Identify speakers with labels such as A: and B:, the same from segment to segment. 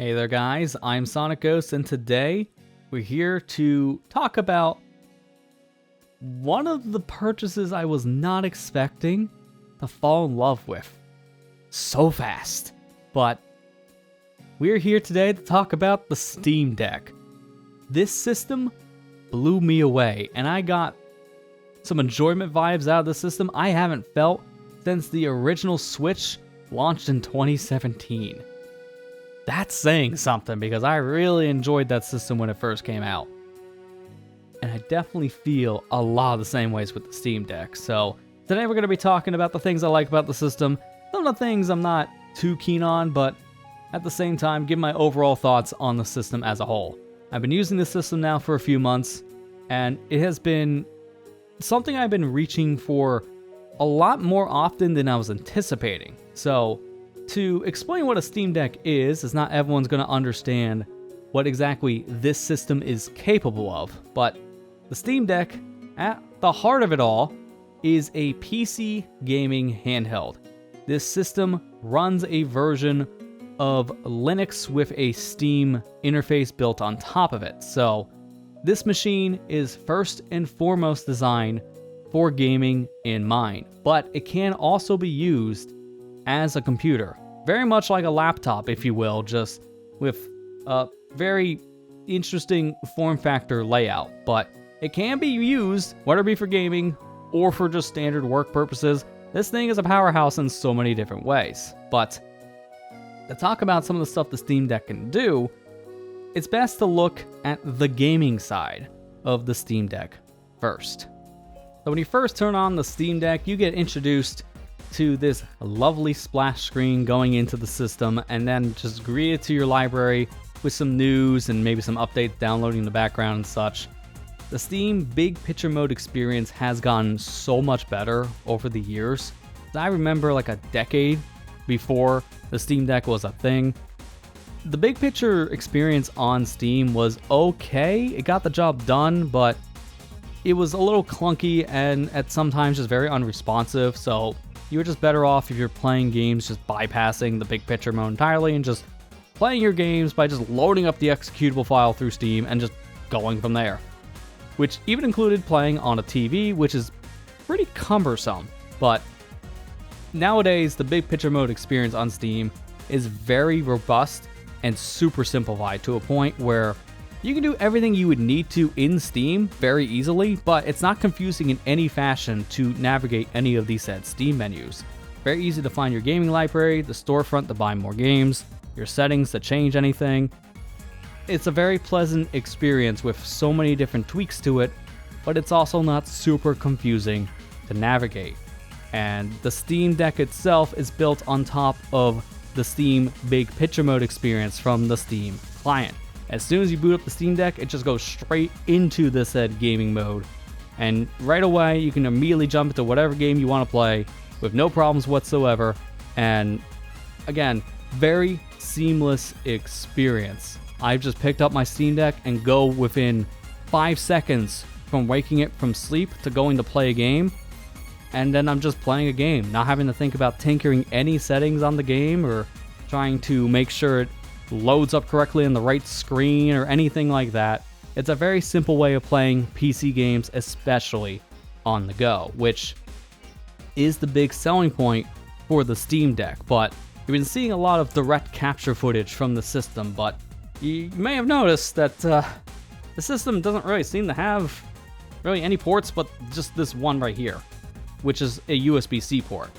A: Hey there guys, I'm SonicGhost and today we're here to talk about one of the purchases I was not expecting to fall in love with so fast. But we're here today to talk about the Steam Deck. This system blew me away and I got some enjoyment vibes out of the system I haven't felt since the original Switch launched in 2017. That's saying something because I really enjoyed that system when it first came out. And I definitely feel a lot of the same ways with the Steam Deck. So today we're going to be talking about the things I like about the system, some of the things I'm not too keen on, but at the same time give my overall thoughts on the system as a whole. I've been using this system now for a few months, and it has been something I've been reaching for a lot more often than I was anticipating. So to explain what a Steam Deck is not everyone's going to understand what exactly this system is capable of, but the Steam Deck, at the heart of it all, is a PC gaming handheld. This system runs a version of Linux with a Steam interface built on top of it. So this machine is first and foremost designed for gaming in mind, but it can also be used as a computer. Very much like a laptop, if you will, just with a very interesting form factor layout. But it can be used, whether it be for gaming or for just standard work purposes. This thing is a powerhouse in so many different ways. But to talk about some of the stuff the Steam Deck can do, it's best to look at the gaming side of the Steam Deck first. So when you first turn on the Steam Deck, you get introduced to this lovely splash screen going into the system, and then just greeted to your library with some news and maybe some updates downloading in the background and such. The Steam Big Picture Mode experience has gotten so much better over the years. I remember like a decade before the Steam Deck was a thing, the Big Picture experience on Steam was okay. It got the job done, but it was a little clunky and at sometimes just very unresponsive, so you were just better off if you're playing games just bypassing the Big Picture Mode entirely and just playing your games by just loading up the executable file through Steam and just going from there. Which even included playing on a TV, which is pretty cumbersome. But nowadays, the Big Picture Mode experience on Steam is very robust and super simplified to a point where you can do everything you would need to in Steam very easily, but it's not confusing in any fashion to navigate any of these said Steam menus. Very easy to find your gaming library, the storefront to buy more games, your settings to change anything. It's a very pleasant experience with so many different tweaks to it, but it's also not super confusing to navigate. And the Steam Deck itself is built on top of the Steam Big Picture Mode experience from the Steam client. As soon as you boot up the Steam Deck, it just goes straight into the said gaming mode. And right away, you can immediately jump into whatever game you want to play with no problems whatsoever. And again, very seamless experience. I've just picked up my Steam Deck and go within 5 seconds from waking it from sleep to going to play a game. And then I'm just playing a game, not having to think about tinkering any settings on the game or trying to make sure it loads up correctly on the right screen or anything like that. It's a very simple way of playing PC games, especially on the go, which is the big selling point for the Steam Deck. But you've been seeing a lot of direct capture footage from the system, but you may have noticed that the system doesn't really seem to have really any ports but just this one right here, which is a USB-C port.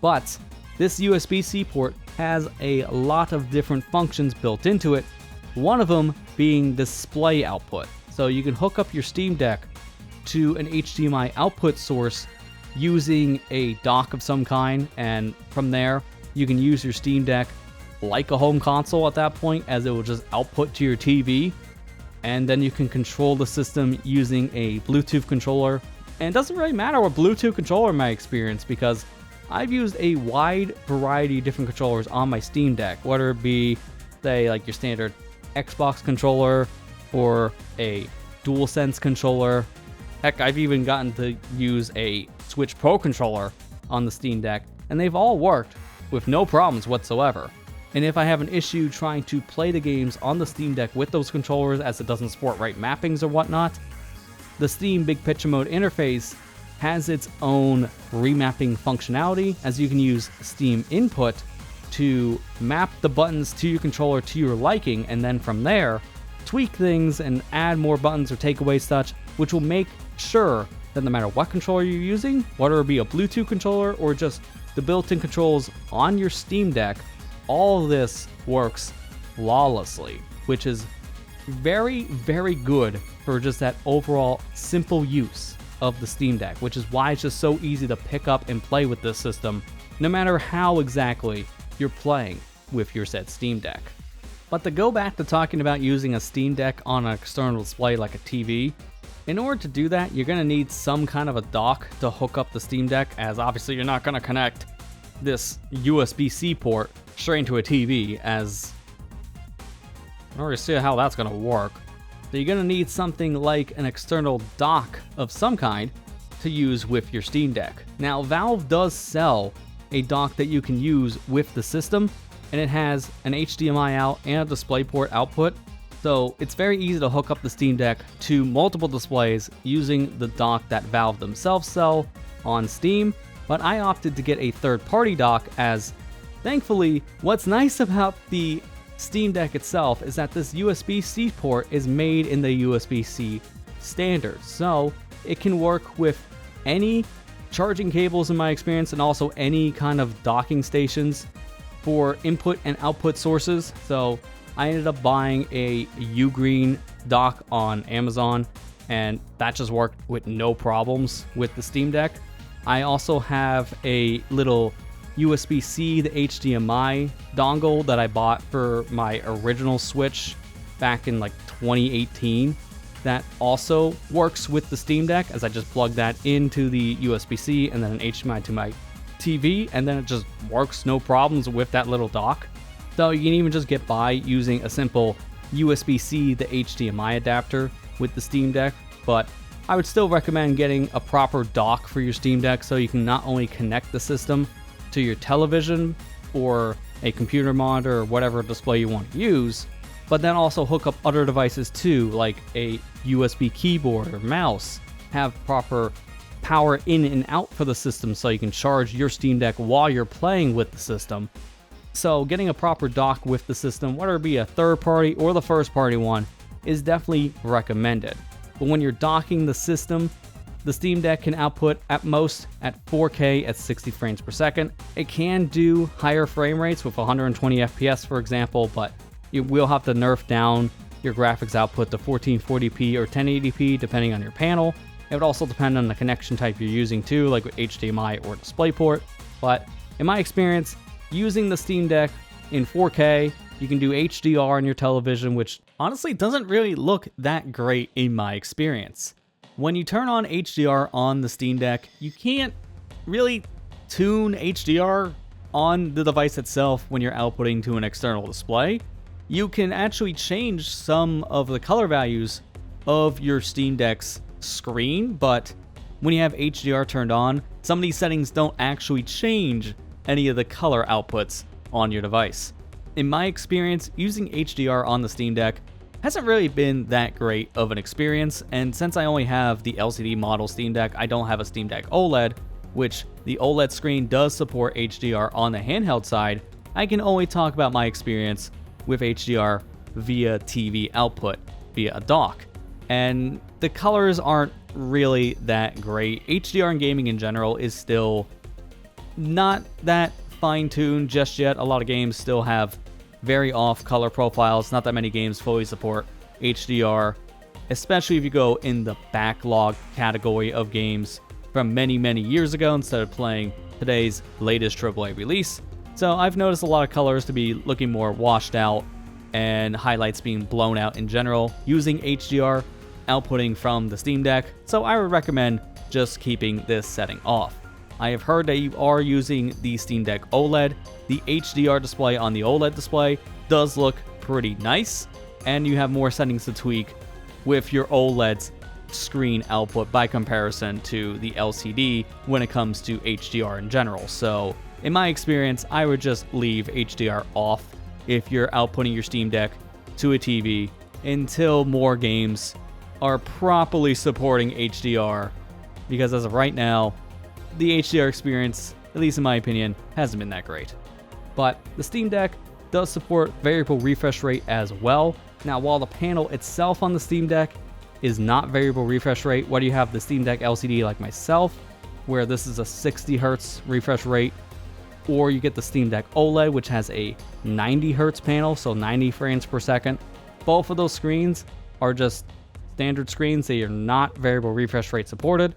A: But this USB-C port has a lot of different functions built into it, one of them being display output. So you can hook up your Steam Deck to an HDMI output source using a dock of some kind, and from there you can use your Steam Deck like a home console at that point, as it will just output to your TV, and then you can control the system using a Bluetooth controller. And it doesn't really matter what Bluetooth controller in my experience, because I've used a wide variety of different controllers on my Steam Deck, whether it be, say, like your standard Xbox controller or a DualSense controller. Heck, I've even gotten to use a Switch Pro controller on the Steam Deck, and they've all worked with no problems whatsoever. And if I have an issue trying to play the games on the Steam Deck with those controllers as it doesn't support right mappings or whatnot, the Steam Big Picture Mode interface has its own remapping functionality, as you can use Steam Input to map the buttons to your controller to your liking, and then from there, tweak things and add more buttons or take away such, which will make sure that no matter what controller you're using, whether it be a Bluetooth controller or just the built-in controls on your Steam Deck, all of this works flawlessly, which is very, very good for just that overall simple use of the Steam Deck, which is why it's just so easy to pick up and play with this system, no matter how exactly you're playing with your said Steam Deck. But to go back to talking about using a Steam Deck on an external display like a TV, in order to do that, you're going to need some kind of a dock to hook up the Steam Deck, as obviously you're not going to connect this USB-C port straight into a TV, as I don't really see how that's going to work. So you're going to need something like an external dock of some kind to use with your Steam Deck. Now, Valve does sell a dock that you can use with the system, and it has an HDMI out and a DisplayPort output. So it's very easy to hook up the Steam Deck to multiple displays using the dock that Valve themselves sell on Steam, but I opted to get a third-party dock, as thankfully, what's nice about the Steam Deck itself is that this USB-C port is made in the USB-C standard, so it can work with any charging cables in my experience, and also any kind of docking stations for input and output sources. So I ended up buying a Ugreen dock on Amazon, and that just worked with no problems with the Steam Deck. I also have a little USB-C to HDMI dongle that I bought for my original Switch back in like 2018 that also works with the Steam Deck, as I just plug that into the USB-C and then an HDMI to my TV, and then it just works no problems with that little dock. So you can even just get by using a simple USB-C to HDMI adapter with the Steam Deck, but I would still recommend getting a proper dock for your Steam Deck so you can not only connect the system to your television or a computer monitor or whatever display you want to use, but then also hook up other devices too, like a USB keyboard or mouse, have proper power in and out for the system so you can charge your Steam Deck while you're playing with the system. So getting a proper dock with the system, whether it be a third party or the first party one, is definitely recommended. But when you're docking the system, the Steam Deck can output at most at 4K at 60 frames per second. It can do higher frame rates with 120 FPS, for example, but you will have to nerf down your graphics output to 1440p or 1080p depending on your panel. It would also depend on the connection type you're using too, like with HDMI or DisplayPort. But in my experience, using the Steam Deck in 4K, you can do HDR on your television, which honestly doesn't really look that great in my experience. When you turn on HDR on the Steam Deck, you can't really tune HDR on the device itself when you're outputting to an external display. You can actually change some of the color values of your Steam Deck's screen, but when you have HDR turned on, some of these settings don't actually change any of the color outputs on your device. In my experience, using HDR on the Steam Deck hasn't really been that great of an experience, and since I only have the LCD model Steam Deck, I don't have a Steam Deck OLED, which the OLED screen does support HDR on the handheld side. I can only talk about my experience with HDR via TV output, via a dock. And the colors aren't really that great. HDR in gaming in general is still not that fine-tuned just yet. A lot of games still have very off color profiles. Not that many games fully support HDR, especially if you go in the backlog category of games from many, many years ago instead of playing today's latest AAA release. So I've noticed a lot of colors to be looking more washed out and highlights being blown out in general using HDR outputting from the Steam Deck, so I would recommend just keeping this setting off. I have heard that you are using the Steam Deck OLED. The HDR display on the OLED display does look pretty nice, and you have more settings to tweak with your OLED's screen output by comparison to the LCD when it comes to HDR in general. So in my experience, I would just leave HDR off if you're outputting your Steam Deck to a TV until more games are properly supporting HDR, because as of right now, the HDR experience, at least in my opinion, hasn't been that great. But the Steam Deck does support variable refresh rate as well. Now, while the panel itself on the Steam Deck is not variable refresh rate, whether you have the Steam Deck LCD like myself, where this is a 60 Hz refresh rate, or you get the Steam Deck OLED, which has a 90 Hz panel, so 90 frames per second. Both of those screens are just standard screens. They are not variable refresh rate supported,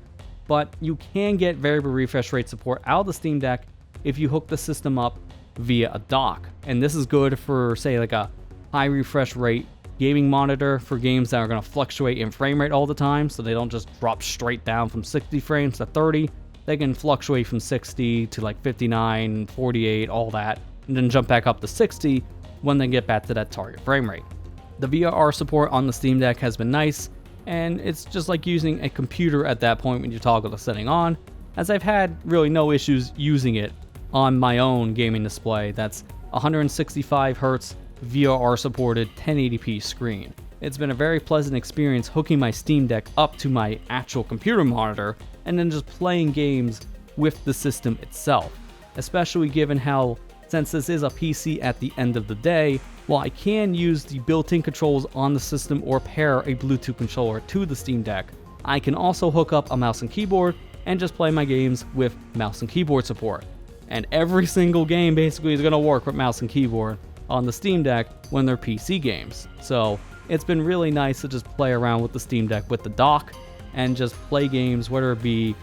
A: but you can get variable refresh rate support out of the Steam Deck if you hook the system up via a dock. And this is good for, say, like a high refresh rate gaming monitor for games that are going to fluctuate in frame rate all the time, so they don't just drop straight down from 60 frames to 30. They can fluctuate from 60 to like 59, 48, all that, and then jump back up to 60 when they get back to that target frame rate. The VRR support on the Steam Deck has been nice, and it's just like using a computer at that point when you toggle the setting on, as I've had really no issues using it on my own gaming display that's 165 Hz VRR supported 1080p screen. It's been a very pleasant experience hooking my Steam Deck up to my actual computer monitor and then just playing games with the system itself, especially given how, since this is a PC at the end of the day, while I can use the built-in controls on the system or pair a Bluetooth controller to the Steam Deck, I can also hook up a mouse and keyboard and just play my games with mouse and keyboard support. And every single game basically is going to work with mouse and keyboard on the Steam Deck when they're PC games. So it's been really nice to just play around with the Steam Deck with the dock and just play games, whether it be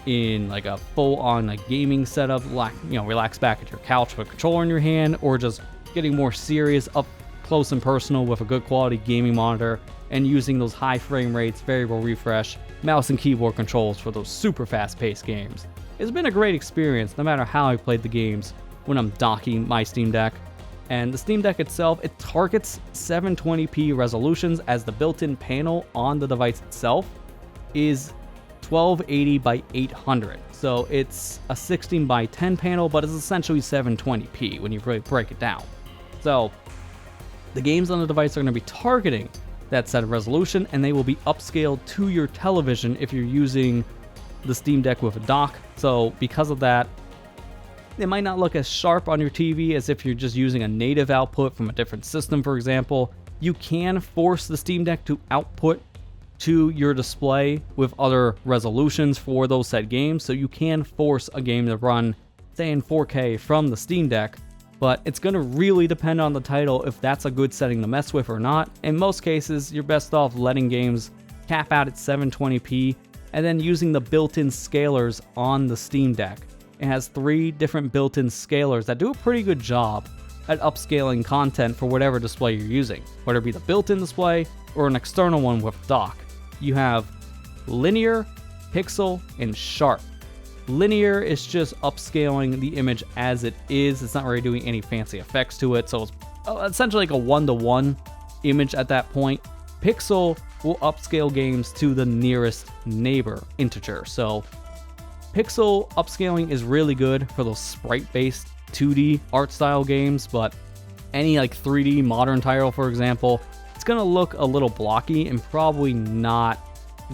A: in like a full-on like gaming setup, like, you know, relax back at your couch with a controller in your hand, or just getting more serious up close and personal with a good quality gaming monitor and using those high frame rates, variable refresh, mouse and keyboard controls for those super fast-paced games. It's been a great experience no matter how I played the games when I'm docking my Steam Deck. And the Steam Deck itself, it targets 720p resolutions, as the built-in panel on the device itself is 1280 by 800. So it's a 16 by 10 panel, but it's essentially 720p when you really break it down. So the games on the device are going to be targeting that set of resolution, and they will be upscaled to your television if you're using the Steam Deck with a dock. So because of that, it might not look as sharp on your TV as if you're just using a native output from a different system, for example. You can force the Steam Deck to output to your display with other resolutions for those set games, so you can force a game to run, say, in 4K from the Steam Deck, but it's going to really depend on the title if that's a good setting to mess with or not. In most cases, you're best off letting games cap out at 720p and then using the built-in scalers on the Steam Deck. It has 3 different built-in scalers that do a pretty good job at upscaling content for whatever display you're using, whether it be the built-in display or an external one with dock. You have linear, pixel, and sharp. Linear is just upscaling the image as it is. It's not really doing any fancy effects to it, so it's essentially like a 1-to-1 image at that point. Pixel will upscale games to the nearest neighbor integer. So pixel upscaling is really good for those sprite-based 2D art style games, but any like 3D modern title, for example, it's gonna look a little blocky and probably not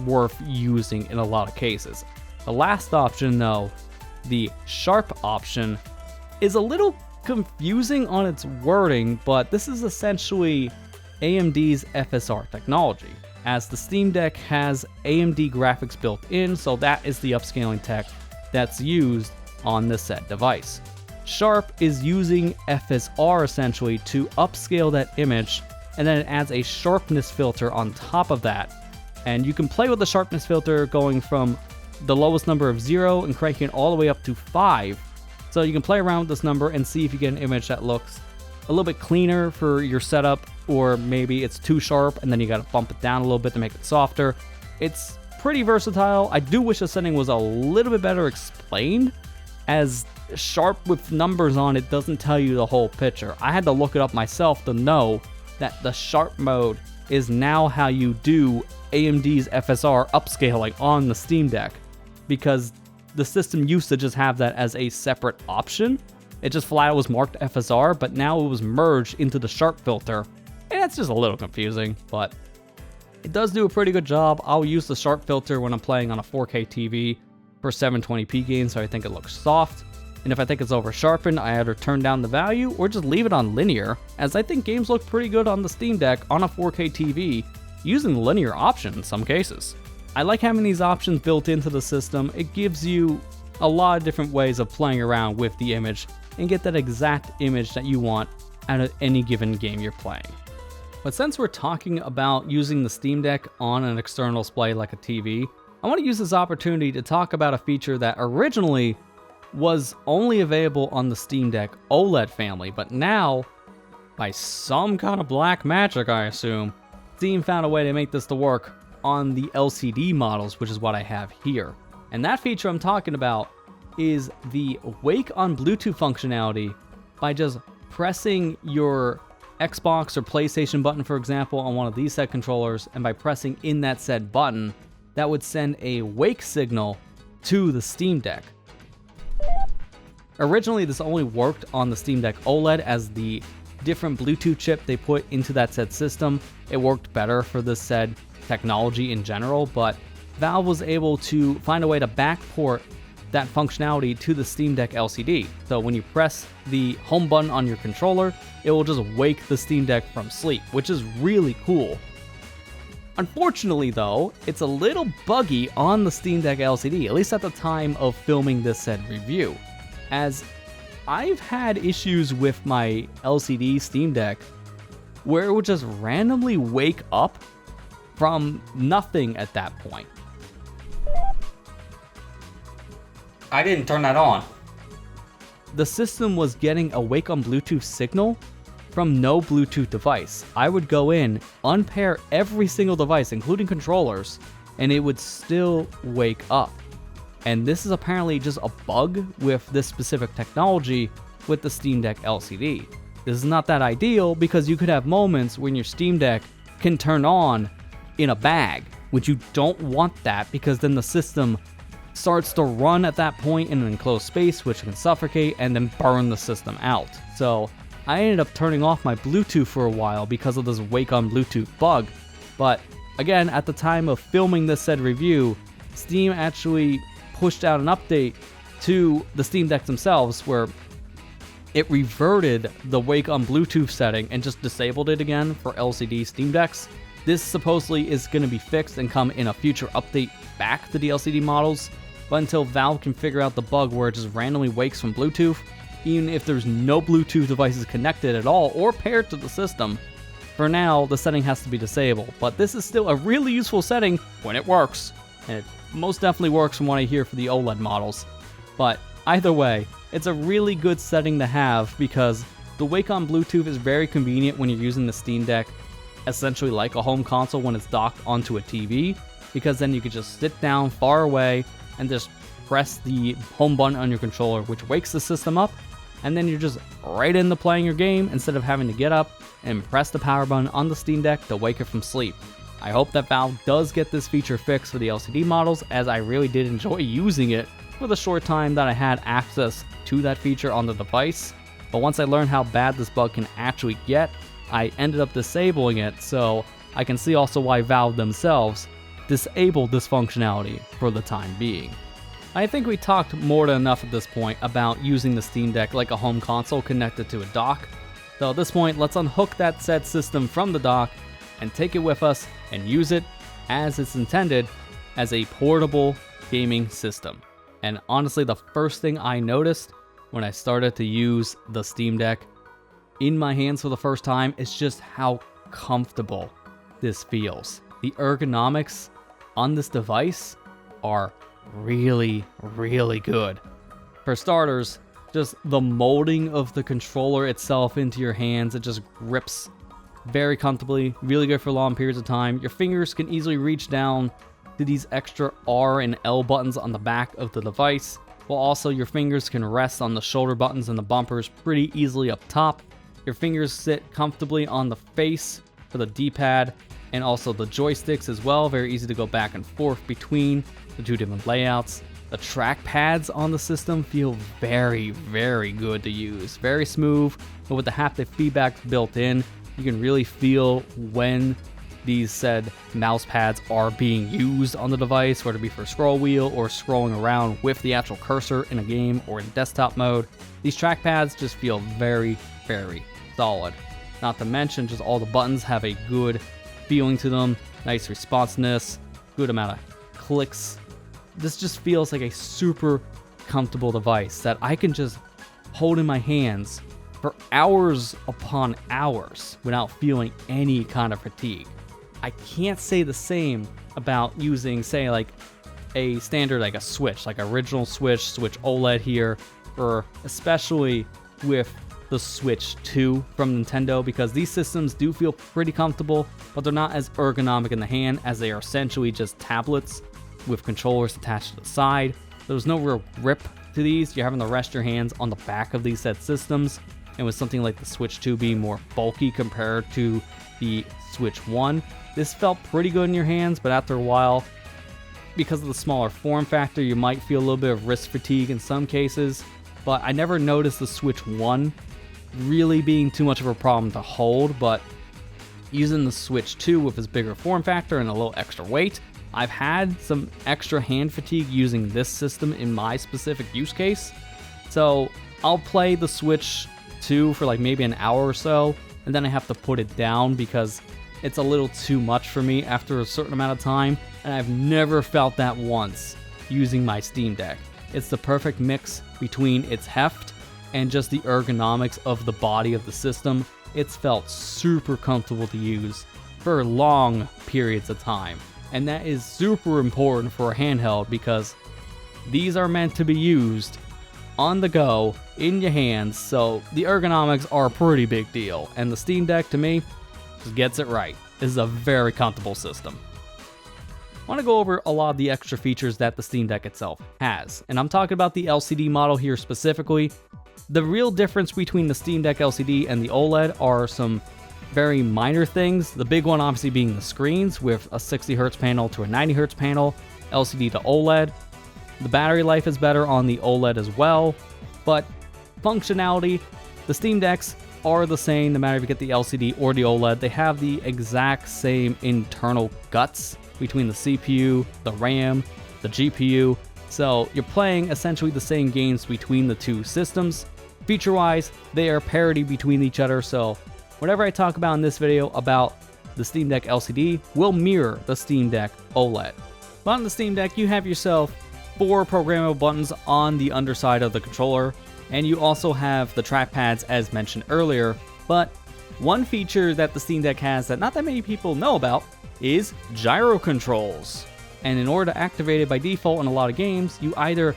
A: worth using in a lot of cases. The last option, though, the sharp option, is a little confusing on its wording, but this is essentially AMD's FSR technology, as the Steam Deck has AMD graphics built in, so that is the upscaling tech that's used on the said device. Sharp is using FSR essentially to upscale that image, and then it adds a sharpness filter on top of that. And you can play with the sharpness filter going from the lowest number of 0 and cranking it all the way up to 5. So you can play around with this number and see if you get an image that looks a little bit cleaner for your setup, or maybe it's too sharp and then you gotta bump it down a little bit to make it softer. It's pretty versatile. I do wish the setting was a little bit better explained, as sharp with numbers on it doesn't tell you the whole picture. I had to look it up myself to know that the sharp mode is now how you do AMD's FSR upscaling on the Steam Deck, because the system used to just have that as a separate option, It just flat out was marked FSR, but now it was merged into the sharp filter. And that's just a little confusing, but it does do a pretty good job. I'll use the sharp filter when I'm playing on a 4K TV for 720p games, so I think it looks soft. And if I think it's over sharpened, I either turn down the value or just leave it on linear, as I think games look pretty good on the Steam Deck on a 4K TV using the linear option in some cases. I like having these options built into the system. It gives you a lot of different ways of playing around with the image and get that exact image that you want out of any given game you're playing. But since we're talking about using the Steam Deck on an external display like a TV, I want to use this opportunity to talk about a feature that originally was only available on the Steam Deck OLED family, but now, by some kind of black magic I assume, Steam found a way to make this to work on the LCD models, which is what I have here. And that feature I'm talking about is the Wake on Bluetooth functionality by just pressing your Xbox or PlayStation button, for example, on one of these said controllers, and by pressing in that said button, that would send a wake signal to the Steam Deck. Originally, this only worked on the Steam Deck OLED, as the different Bluetooth chip they put into that said system, it worked better for this said technology in general, but Valve was able to find a way to backport that functionality to the Steam Deck LCD. So when you press the home button on your controller, it will just wake the Steam Deck from sleep, which is really cool. Unfortunately though, it's a little buggy on the Steam Deck LCD, at least at the time of filming this said review, as I've had issues with my LCD Steam Deck where it would just randomly wake up from nothing at that point. I didn't turn that on. The system was getting a Wake on Bluetooth signal from no Bluetooth device. I would go in, unpair every single device, including controllers, and it would still wake up. And this is apparently just a bug with this specific technology with the Steam Deck LCD. This is not that ideal because you could have moments when your Steam Deck can turn on in a bag, which you don't want that because then the system starts to run at that point in an enclosed space, which can suffocate and then burn the system out. So I ended up turning off my Bluetooth for a while because of this Wake on Bluetooth bug. But again, at the time of filming this said review, Steam actually pushed out an update to the Steam Decks themselves where it reverted the Wake on Bluetooth setting and just disabled it again for LCD Steam Decks. This supposedly is going to be fixed and come in a future update back to the LCD models, but until Valve can figure out the bug where it just randomly wakes from Bluetooth, even if there's no Bluetooth devices connected at all or paired to the system, for now the setting has to be disabled. But this is still a really useful setting when it works, and it most definitely works from what I hear for the OLED models. But either way, it's a really good setting to have because the Wake on Bluetooth is very convenient when you're using the Steam Deck essentially like a home console when it's docked onto a TV, because then you can just sit down far away and just press the home button on your controller, which wakes the system up, and then you're just right into playing your game instead of having to get up and press the power button on the Steam Deck to wake it from sleep. I hope that Valve does get this feature fixed for the LCD models, as I really did enjoy using it for the short time that I had access to that feature on the device. But once I learned how bad this bug can actually get, I ended up disabling it, so I can see also why Valve themselves disabled this functionality for the time being. I think we talked more than enough at this point about using the Steam Deck like a home console connected to a dock. So at this point, let's unhook that said system from the dock and take it with us and use it as it's intended, as a portable gaming system. And honestly, the first thing I noticed when I started to use the Steam Deck in my hands for the first time is just how comfortable this feels. The ergonomics on this device are really, really good. For starters, just the molding of the controller itself into your hands, it just grips very comfortably, really good for long periods of time. Your fingers can easily reach down to these extra R and L buttons on the back of the device, while also your fingers can rest on the shoulder buttons and the bumpers pretty easily up top. Your fingers sit comfortably on the face for the D-pad and also the joysticks as well. Very easy to go back and forth between the two different layouts. The track pads on the system feel very, very good to use. Very smooth, but with the haptic feedback built in, you can really feel when these said mouse pads are being used on the device, whether it be for scroll wheel or scrolling around with the actual cursor in a game or in desktop mode. These track pads just feel very, very solid. Not to mention, just all the buttons have a good feeling to them, nice responsiveness, good amount of clicks. This just feels like a super comfortable device that I can just hold in my hands for hours upon hours without feeling any kind of fatigue. I can't say the same about using, say, like a standard, like a Switch, like original Switch OLED here, or especially with the Switch 2 from Nintendo, because these systems do feel pretty comfortable, but they're not as ergonomic in the hand as they are essentially just tablets with controllers attached to the side. There's no real grip to these. You're having to rest your hands on the back of these said systems, and with something like the Switch 2 being more bulky compared to the Switch 1, this felt pretty good in your hands, but after a while, because of the smaller form factor, you might feel a little bit of wrist fatigue in some cases, but I never noticed the Switch 1 really being too much of a problem to hold. But using the Switch 2 with its bigger form factor and a little extra weight, I've had some extra hand fatigue using this system in my specific use case. So I'll play the Switch 2 for like maybe an hour or so, and then I have to put it down because it's a little too much for me after a certain amount of time, and I've never felt that once using my Steam Deck. It's the perfect mix between its heft and just the ergonomics of the body of the system. It's felt super comfortable to use for long periods of time, and that is super important for a handheld because these are meant to be used on the go in your hands, so the ergonomics are a pretty big deal, and the Steam Deck to me just gets it right. This is a very comfortable system. I want to go over a lot of the extra features that the Steam Deck itself has, and I'm talking about the LCD model here specifically. The real difference between the Steam Deck LCD and the OLED are some very minor things. The big one obviously being the screens, with a 60Hz panel to a 90Hz panel, LCD to OLED. The battery life is better on the OLED as well, but functionality, the Steam Decks are the same no matter if you get the LCD or the OLED. They have the exact same internal guts between the CPU, the RAM, the GPU, so you're playing essentially the same games between the two systems. Feature-wise, they are parity between each other, so whatever I talk about in this video about the Steam Deck LCD will mirror the Steam Deck OLED. But on the Steam Deck, you have yourself 4 programmable buttons on the underside of the controller, and you also have the trackpads as mentioned earlier. But one feature that the Steam Deck has that not that many people know about is gyro controls. And in order to activate it by default in a lot of games, you either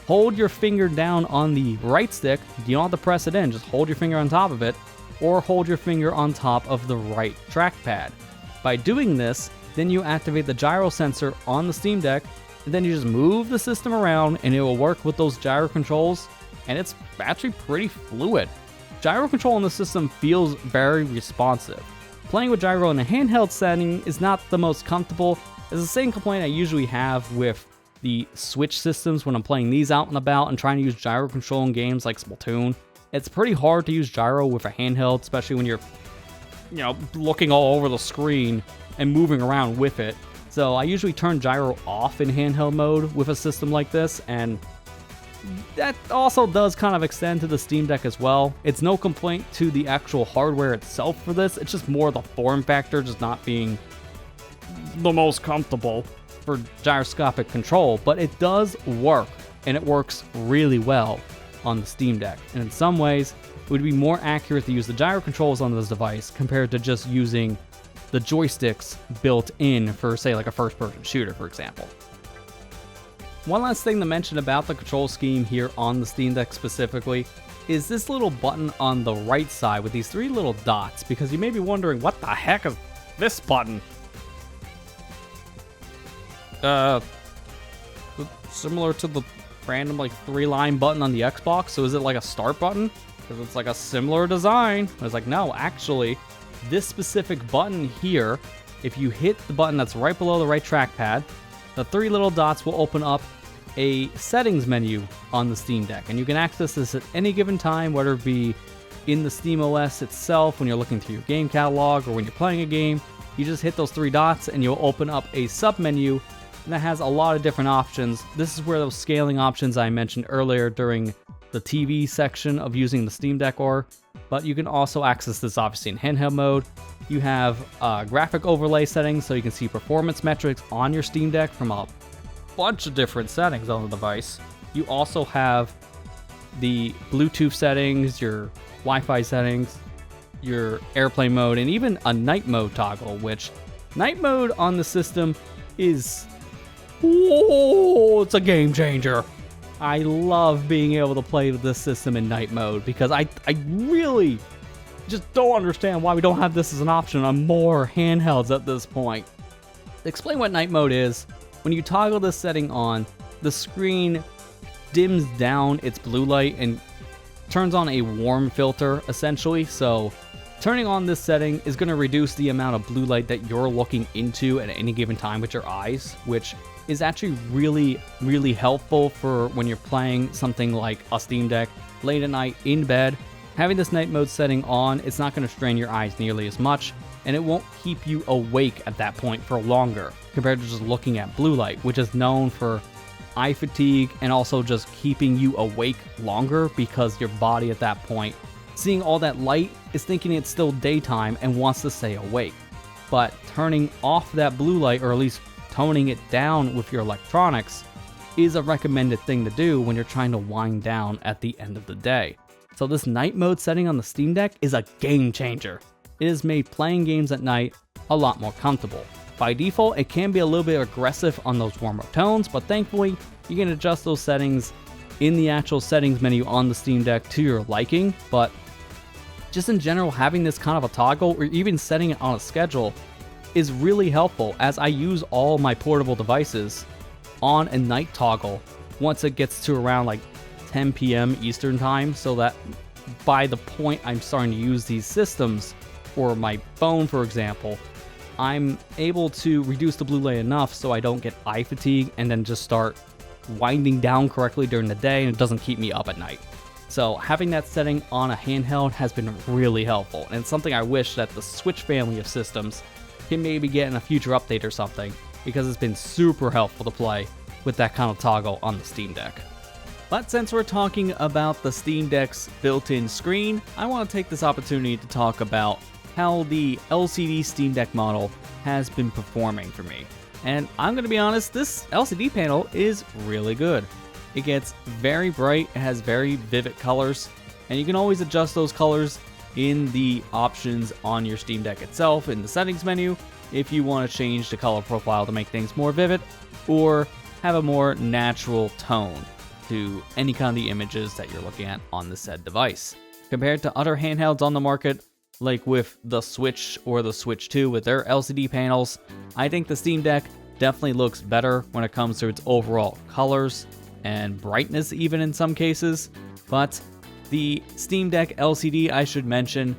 A: hold your finger down on the right stick, you don't have to press it in, just hold your finger on top of it, or hold your finger on top of the right trackpad. By doing this, then you activate the gyro sensor on the Steam Deck, and then you just move the system around and it will work with those gyro controls, and it's actually pretty fluid. Gyro control in the system feels very responsive. Playing with gyro in a handheld setting is not the most comfortable. It's the same complaint I usually have with the Switch systems when I'm playing these out and about and trying to use gyro control in games like Splatoon. It's pretty hard to use gyro with a handheld, especially when you're, looking all over the screen and moving around with it. So I usually turn gyro off in handheld mode with a system like this, and that also does kind of extend to the Steam Deck as well. It's no complaint to the actual hardware itself for this, it's just more the form factor just not being the most comfortable for gyroscopic control, but it does work, and it works really well on the Steam Deck. And in some ways, it would be more accurate to use the gyro controls on this device compared to just using the joysticks built in for, say, like a first-person shooter, for example. One last thing to mention about the control scheme here on the Steam Deck specifically is this little button on the right side with these 3 little dots, because you may be wondering, what the heck is this button? Similar to the random 3-line button on the Xbox, so is it like a start button? Because it's like a similar design. I was like, no, actually, this specific button here, if you hit the button that's right below the right trackpad, the 3 little dots will open up a settings menu on the Steam Deck, and you can access this at any given time, whether it be in the Steam OS itself when you're looking through your game catalog or when you're playing a game. You just hit those three dots and you'll open up a sub-menu, and that has a lot of different options. This is where those scaling options I mentioned earlier during the TV section of using the Steam Deck are, but you can also access this obviously in handheld mode. You have graphic overlay settings, so you can see performance metrics on your Steam Deck from a bunch of different settings on the device. You also have the Bluetooth settings, your Wi-Fi settings, your airplane mode, and even a night mode toggle, which night mode on the system is, it's a game changer. I love being able to play with this system in night mode because I really just don't understand why we don't have this as an option on more handhelds at this point. To explain what night mode is, when you toggle this setting on, the screen dims down its blue light and turns on a warm filter essentially. So turning on this setting is going to reduce the amount of blue light that you're looking into at any given time with your eyes, which is actually really helpful for when you're playing something like a Steam Deck late at night in bed. Having this night mode setting on, it's not going to strain your eyes nearly as much, and it won't keep you awake at that point for longer compared to just looking at blue light, which is known for eye fatigue and also just keeping you awake longer because your body at that point, seeing all that light, is thinking it's still daytime and wants to stay awake. But turning off that blue light, or at least toning it down with your electronics, is a recommended thing to do when you're trying to wind down at the end of the day. So this night mode setting on the Steam Deck is a game changer. It has made playing games at night a lot more comfortable. By default, it can be a little bit aggressive on those warmer tones, but thankfully, you can adjust those settings in the actual settings menu on the Steam Deck to your liking. But just in general, having this kind of a toggle or even setting it on a schedule is really helpful, as I use all my portable devices on a night toggle once it gets to around like 10 p.m. Eastern time, so that by the point I'm starting to use these systems, or my phone for example, I'm able to reduce the blue light enough so I don't get eye fatigue and then just start winding down correctly during the day, and it doesn't keep me up at night. So having that setting on a handheld has been really helpful, and it's something I wish that the Switch family of systems can maybe get in a future update or something, because it's been super helpful to play with that kind of toggle on the Steam Deck. But since we're talking about the Steam Deck's built-in screen, I want to take this opportunity to talk about how the LCD Steam Deck model has been performing for me. And I'm going to be honest, this LCD panel is really good. It gets very bright, it has very vivid colors, and you can always adjust those colors in the options on your Steam Deck itself in the settings menu if you want to change the color profile to make things more vivid or have a more natural tone to any kind of the images that you're looking at on the said device. Compared to other handhelds on the market, like with the Switch or the Switch 2 with their LCD panels, I think the Steam Deck definitely looks better when it comes to its overall colors and brightness even in some cases. But the Steam Deck LCD, I should mention,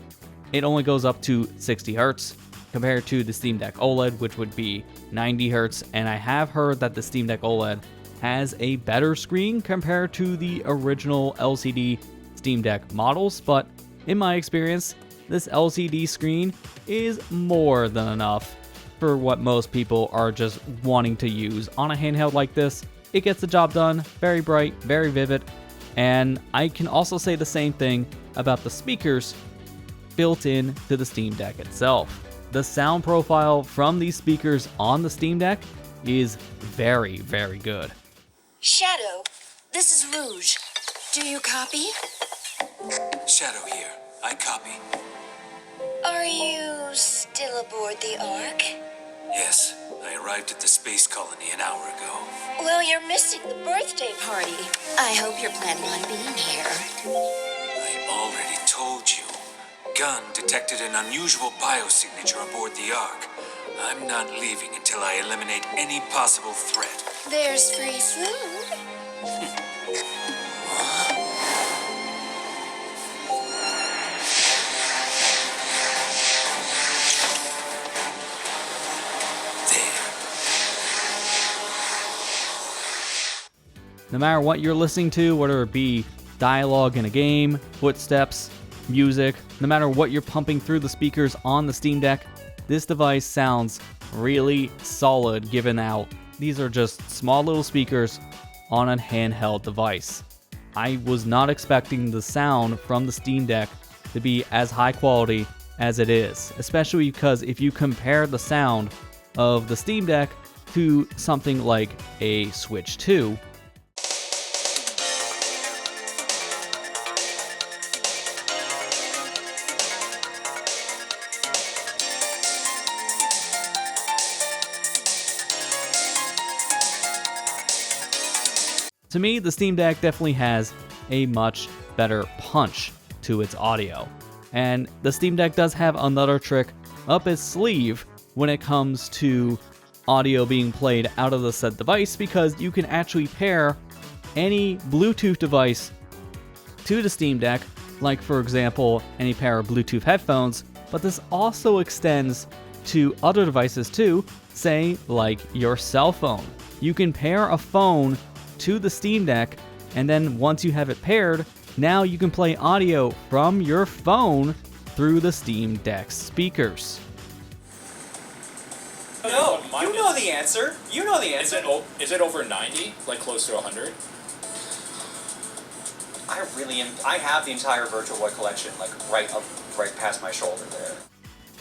A: it only goes up to 60 Hz compared to the Steam Deck OLED, which would be 90 Hz, and I have heard that the Steam Deck OLED has a better screen compared to the original LCD Steam Deck models, but in my experience, this LCD screen is more than enough for what most people are just wanting to use on a handheld like this. It gets the job done, very bright, very vivid, and I can also say the same thing about the speakers built in to the Steam Deck itself. The sound profile from these speakers on the Steam Deck is very good.
B: Shadow, this is Rouge. Do you copy?
C: Shadow here. I copy.
B: Are you still aboard the Ark?
C: Yes, I arrived at the space colony an hour ago.
B: Well, you're missing the birthday party. I hope you're planning on being here.
C: I already told you. Gun detected an unusual biosignature aboard the Ark. I'm not leaving until I eliminate any possible threat.
B: There's free food.
A: No matter what you're listening to, whether it be dialogue in a game, footsteps, music, no matter what you're pumping through the speakers on the Steam Deck, this device sounds really solid given how these are just small little speakers on a handheld device. I was not expecting the sound from the Steam Deck to be as high quality as it is, especially because if you compare the sound of the Steam Deck to something like a Switch 2, to me, the Steam Deck definitely has a much better punch to its audio. And the Steam Deck does have another trick up its sleeve when it comes to audio being played out of the said device, because you can actually pair any Bluetooth device to the Steam Deck, like for example, any pair of Bluetooth headphones, but this also extends to other devices too, say like your cell phone. You can pair a phone to the Steam Deck, and then once you have it paired, now you can play audio from your phone through the Steam Deck speakers.
D: No, you know the answer. You know the answer.
E: Is it over 90? Like close to 100?
D: I have the entire Virtual Boy collection, like right past my shoulder there.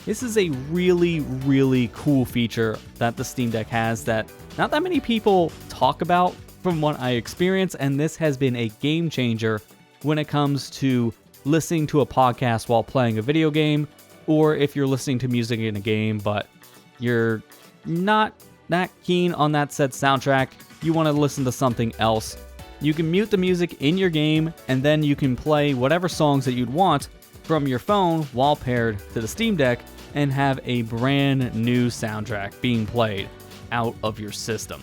A: This is a really, really cool feature that the Steam Deck has that not that many people talk about from what I experience, and this has been a game changer when it comes to listening to a podcast while playing a video game, or if you're listening to music in a game but you're not that keen on that said soundtrack, you want to listen to something else. You can mute the music in your game, and then you can play whatever songs that you'd want from your phone while paired to the Steam Deck and have a brand new soundtrack being played out of your system.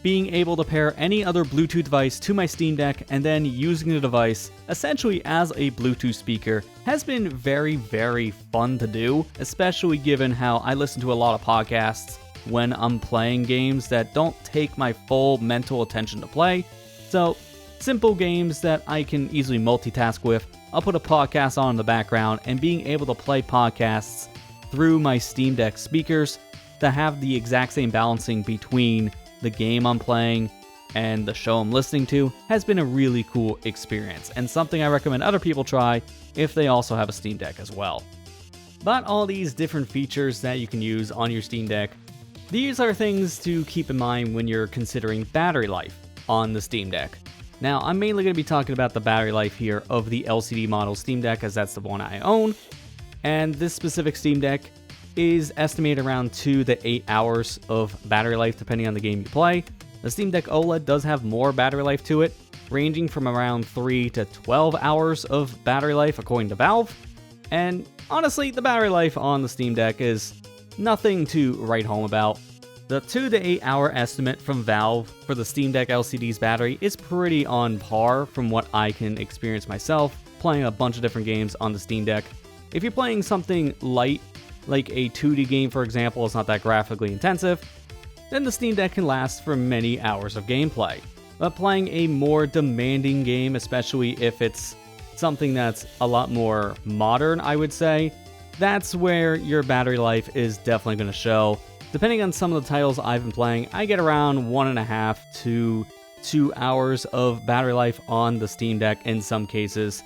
A: Being able to pair any other Bluetooth device to my Steam Deck and then using the device essentially as a Bluetooth speaker has been very, very fun to do, especially given how I listen to a lot of podcasts when I'm playing games that don't take my full mental attention to play. So, simple games that I can easily multitask with, I'll put a podcast on in the background, and being able to play podcasts through my Steam Deck speakers that have the exact same balancing between the game I'm playing and the show I'm listening to has been a really cool experience, and something I recommend other people try if they also have a Steam Deck as well. But all these different features that you can use on your Steam Deck, these are things to keep in mind when you're considering battery life on the Steam Deck. Now, I'm mainly going to be talking about the battery life here of the LCD model Steam Deck, as that's the one I own, and this specific Steam Deck is estimated around 2 to 8 hours of battery life depending on the game you play. The Steam Deck OLED does have more battery life to it, ranging from around 3 to 12 hours of battery life according to Valve. And honestly, the battery life on the Steam Deck is nothing to write home about. The 2 to 8 hour estimate from Valve for the Steam Deck LCD's battery is pretty on par from what I can experience myself playing a bunch of different games on the Steam Deck. If you're playing something light, like a 2D game for example, it's not that graphically intensive, then the Steam Deck can last for many hours of gameplay. But playing a more demanding game, especially if it's something that's a lot more modern, I would say, that's where your battery life is definitely going to show. Depending on some of the titles I've been playing, I get around 1.5 to 2 hours of battery life on the Steam Deck in some cases,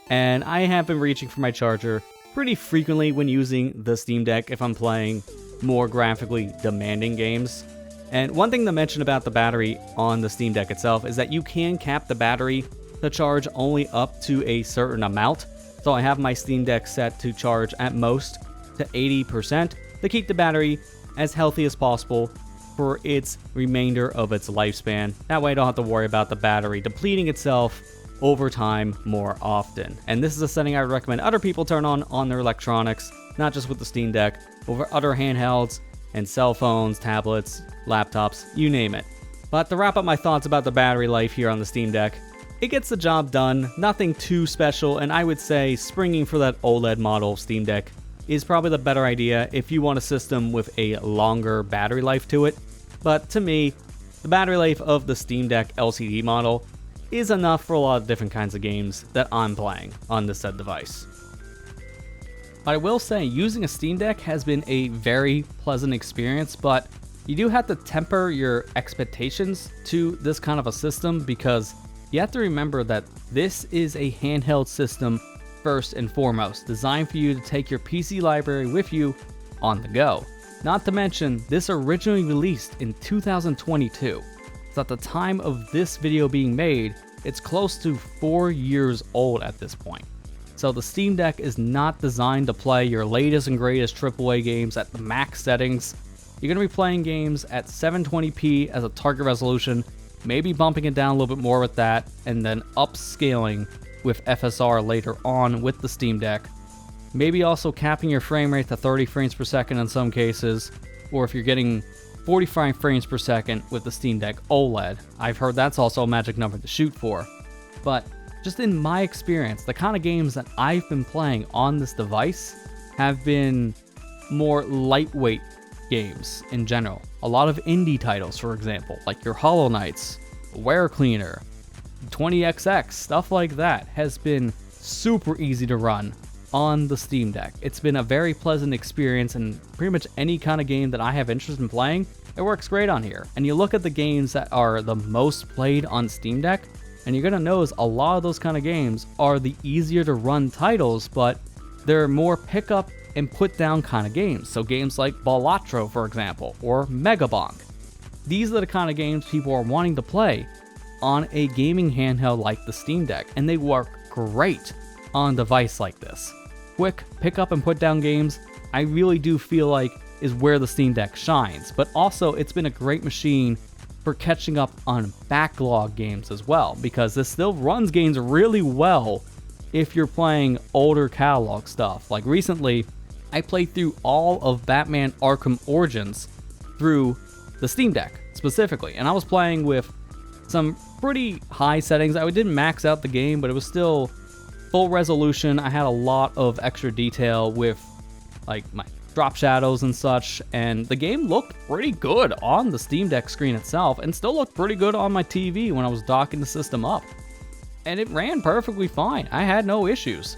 A: and I have been reaching for my charger pretty frequently when using the Steam Deck if I'm playing more graphically demanding games. And one thing to mention about the battery on the Steam Deck itself is that you can cap the battery to charge only up to a certain amount. So I have my Steam Deck set to charge at most to 80% to keep the battery as healthy as possible for its remainder of its lifespan. That way I don't have to worry about the battery depleting itself over time more often. And this is a setting I would recommend other people turn on their electronics, not just with the Steam Deck, over other handhelds and cell phones, tablets, laptops, you name it. But to wrap up my thoughts about the battery life here on the Steam Deck, it gets the job done, nothing too special, and I would say springing for that OLED model of Steam Deck is probably the better idea if you want a system with a longer battery life to it. But to me, the battery life of the Steam Deck LCD model is enough for a lot of different kinds of games that I'm playing on this said device. But I will say, using a Steam Deck has been a very pleasant experience, but you do have to temper your expectations to this kind of a system, because you have to remember that this is a handheld system first and foremost, designed for you to take your PC library with you on the go. Not to mention, this originally released in 2022. So at the time of this video being made, it's close to 4 years old at this point. So the Steam Deck is not designed to play your latest and greatest AAA games at the max settings. You're going to be playing games at 720p as a target resolution, maybe bumping it down a little bit more with that, and then upscaling with FSR later on with the Steam Deck. Maybe also capping your frame rate to 30 frames per second in some cases, or if you're getting 45 frames per second with the Steam Deck OLED. I've heard that's also a magic number to shoot for. But just in my experience, the kind of games that I've been playing on this device have been more lightweight games in general. A lot of indie titles, for example, like your Hollow Knights, Ware Cleaner, 20XX, stuff like that has been super easy to run on the Steam Deck. It's been a very pleasant experience, and pretty much any kind of game that I have interest in playing, it works great on here. And you look at the games that are the most played on Steam Deck, and you're gonna notice a lot of those kind of games are the easier to run titles, but they're more pick up and put down kind of games. So games like Balatro, for example, or Megabonk. These are the kind of games people are wanting to play on a gaming handheld like the Steam Deck, and they work great on a device like this. Quick pick up and put down games, I really do feel like is where the Steam Deck shines, but also it's been a great machine for catching up on backlog games as well, because this still runs games really well if you're playing older catalog stuff. Like recently, I played through all of Batman Arkham Origins through the Steam Deck specifically, and I was playing with some pretty high settings. I didn't max out the game, but it was still full resolution. I had a lot of extra detail with like my drop shadows and such, and the game looked pretty good on the Steam Deck screen itself, and still looked pretty good on my TV when I was docking the system up. And it ran perfectly fine. I had no issues.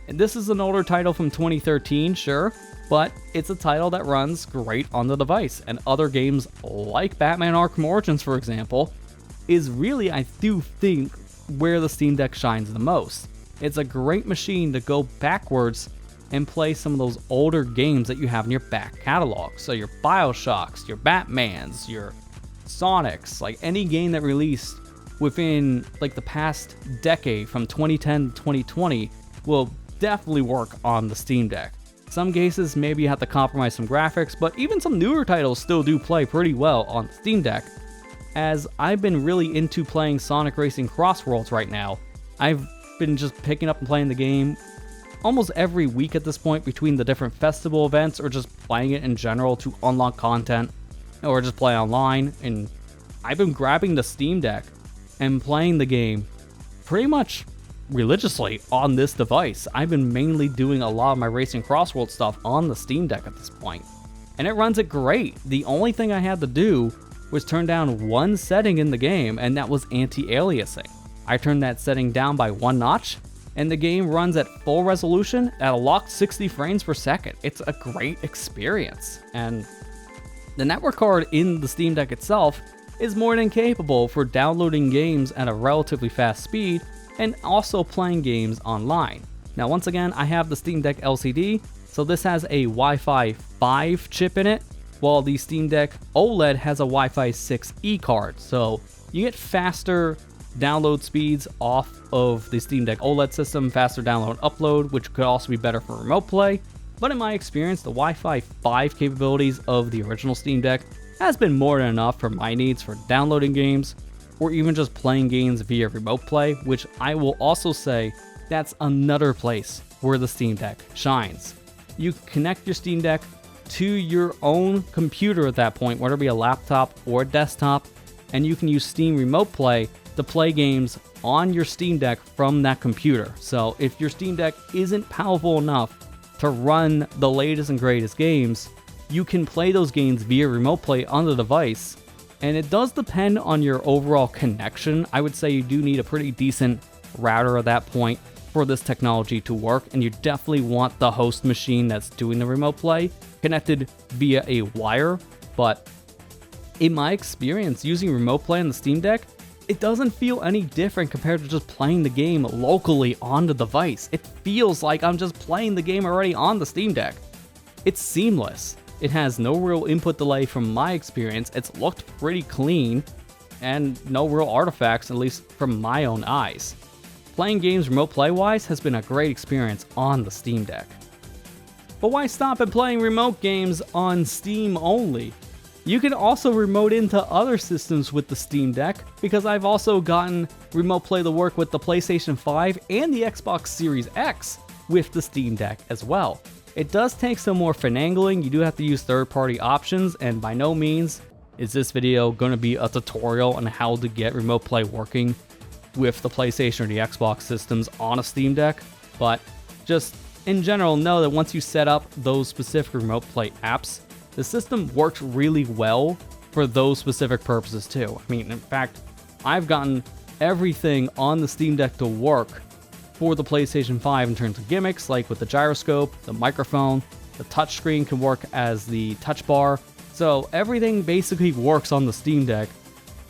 A: And this is an older title from 2013, sure, but it's a title that runs great on the device. And other games like Batman Arkham Origins, for example, is really, I do think, where the Steam Deck shines the most. It's a great machine to go backwards and play some of those older games that you have in your back catalog. So your BioShocks, your Batmans, your Sonics, like any game that released within like the past decade from 2010 to 2020 will definitely work on the Steam Deck. Some cases maybe you have to compromise some graphics, but even some newer titles still do play pretty well on the Steam Deck. As I've been really into playing Sonic Racing Crossworlds right now, I've been just picking up and playing the game almost every week at this point, between the different festival events or just playing it in general to unlock content or just play online. And I've been grabbing the Steam Deck and playing the game pretty much religiously on this device. I've been mainly doing a lot of my Racing Crossworld stuff on the Steam Deck at this point, and it runs it great. The only thing I had to do was turn down one setting in the game, and that was anti-aliasing. I turned that setting down by one notch, and the game runs at full resolution at a locked 60 frames per second. It's a great experience, and the network card in the Steam Deck itself is more than capable for downloading games at a relatively fast speed and also playing games online. Now, once again, I have the Steam Deck LCD, so this has a Wi-Fi 5 chip in it, while the Steam Deck OLED has a Wi-Fi 6E card. So you get faster download speeds off of the Steam Deck OLED system, faster download upload, which could also be better for remote play. But in my experience, the Wi-Fi 5 capabilities of the original Steam Deck has been more than enough for my needs for downloading games, or even just playing games via remote play, which I will also say that's another place where the Steam Deck shines. You connect your Steam Deck to your own computer at that point, whether it be a laptop or a desktop, and you can use Steam Remote Play to play games on your Steam Deck from that computer. So if your Steam Deck isn't powerful enough to run the latest and greatest games, you can play those games via Remote Play on the device. And it does depend on your overall connection. I would say you do need a pretty decent router at that point for this technology to work, and you definitely want the host machine that's doing the Remote Play connected via a wire. But in my experience using Remote Play on the Steam Deck, it doesn't feel any different compared to just playing the game locally on the device. It feels like I'm just playing the game already on the Steam Deck. It's seamless. It has no real input delay from my experience. It's looked pretty clean and no real artifacts, at least from my own eyes. Playing games Remote Play wise has been a great experience on the Steam Deck. But why stop at playing remote games on Steam only? You can also remote into other systems with the Steam Deck, because I've also gotten Remote Play to work with the PlayStation 5 and the Xbox Series X with the Steam Deck as well. It does take some more finagling. You do have to use third-party options, and by no means is this video going to be a tutorial on how to get Remote Play working with the PlayStation or the Xbox systems on a Steam Deck, but just in general know that once you set up those specific Remote Play apps, the system works really well for those specific purposes too. I mean, in fact, I've gotten everything on the Steam Deck to work for the PlayStation 5 in terms of gimmicks, like with the gyroscope, the microphone, the touchscreen can work as the touch bar. So everything basically works on the Steam Deck,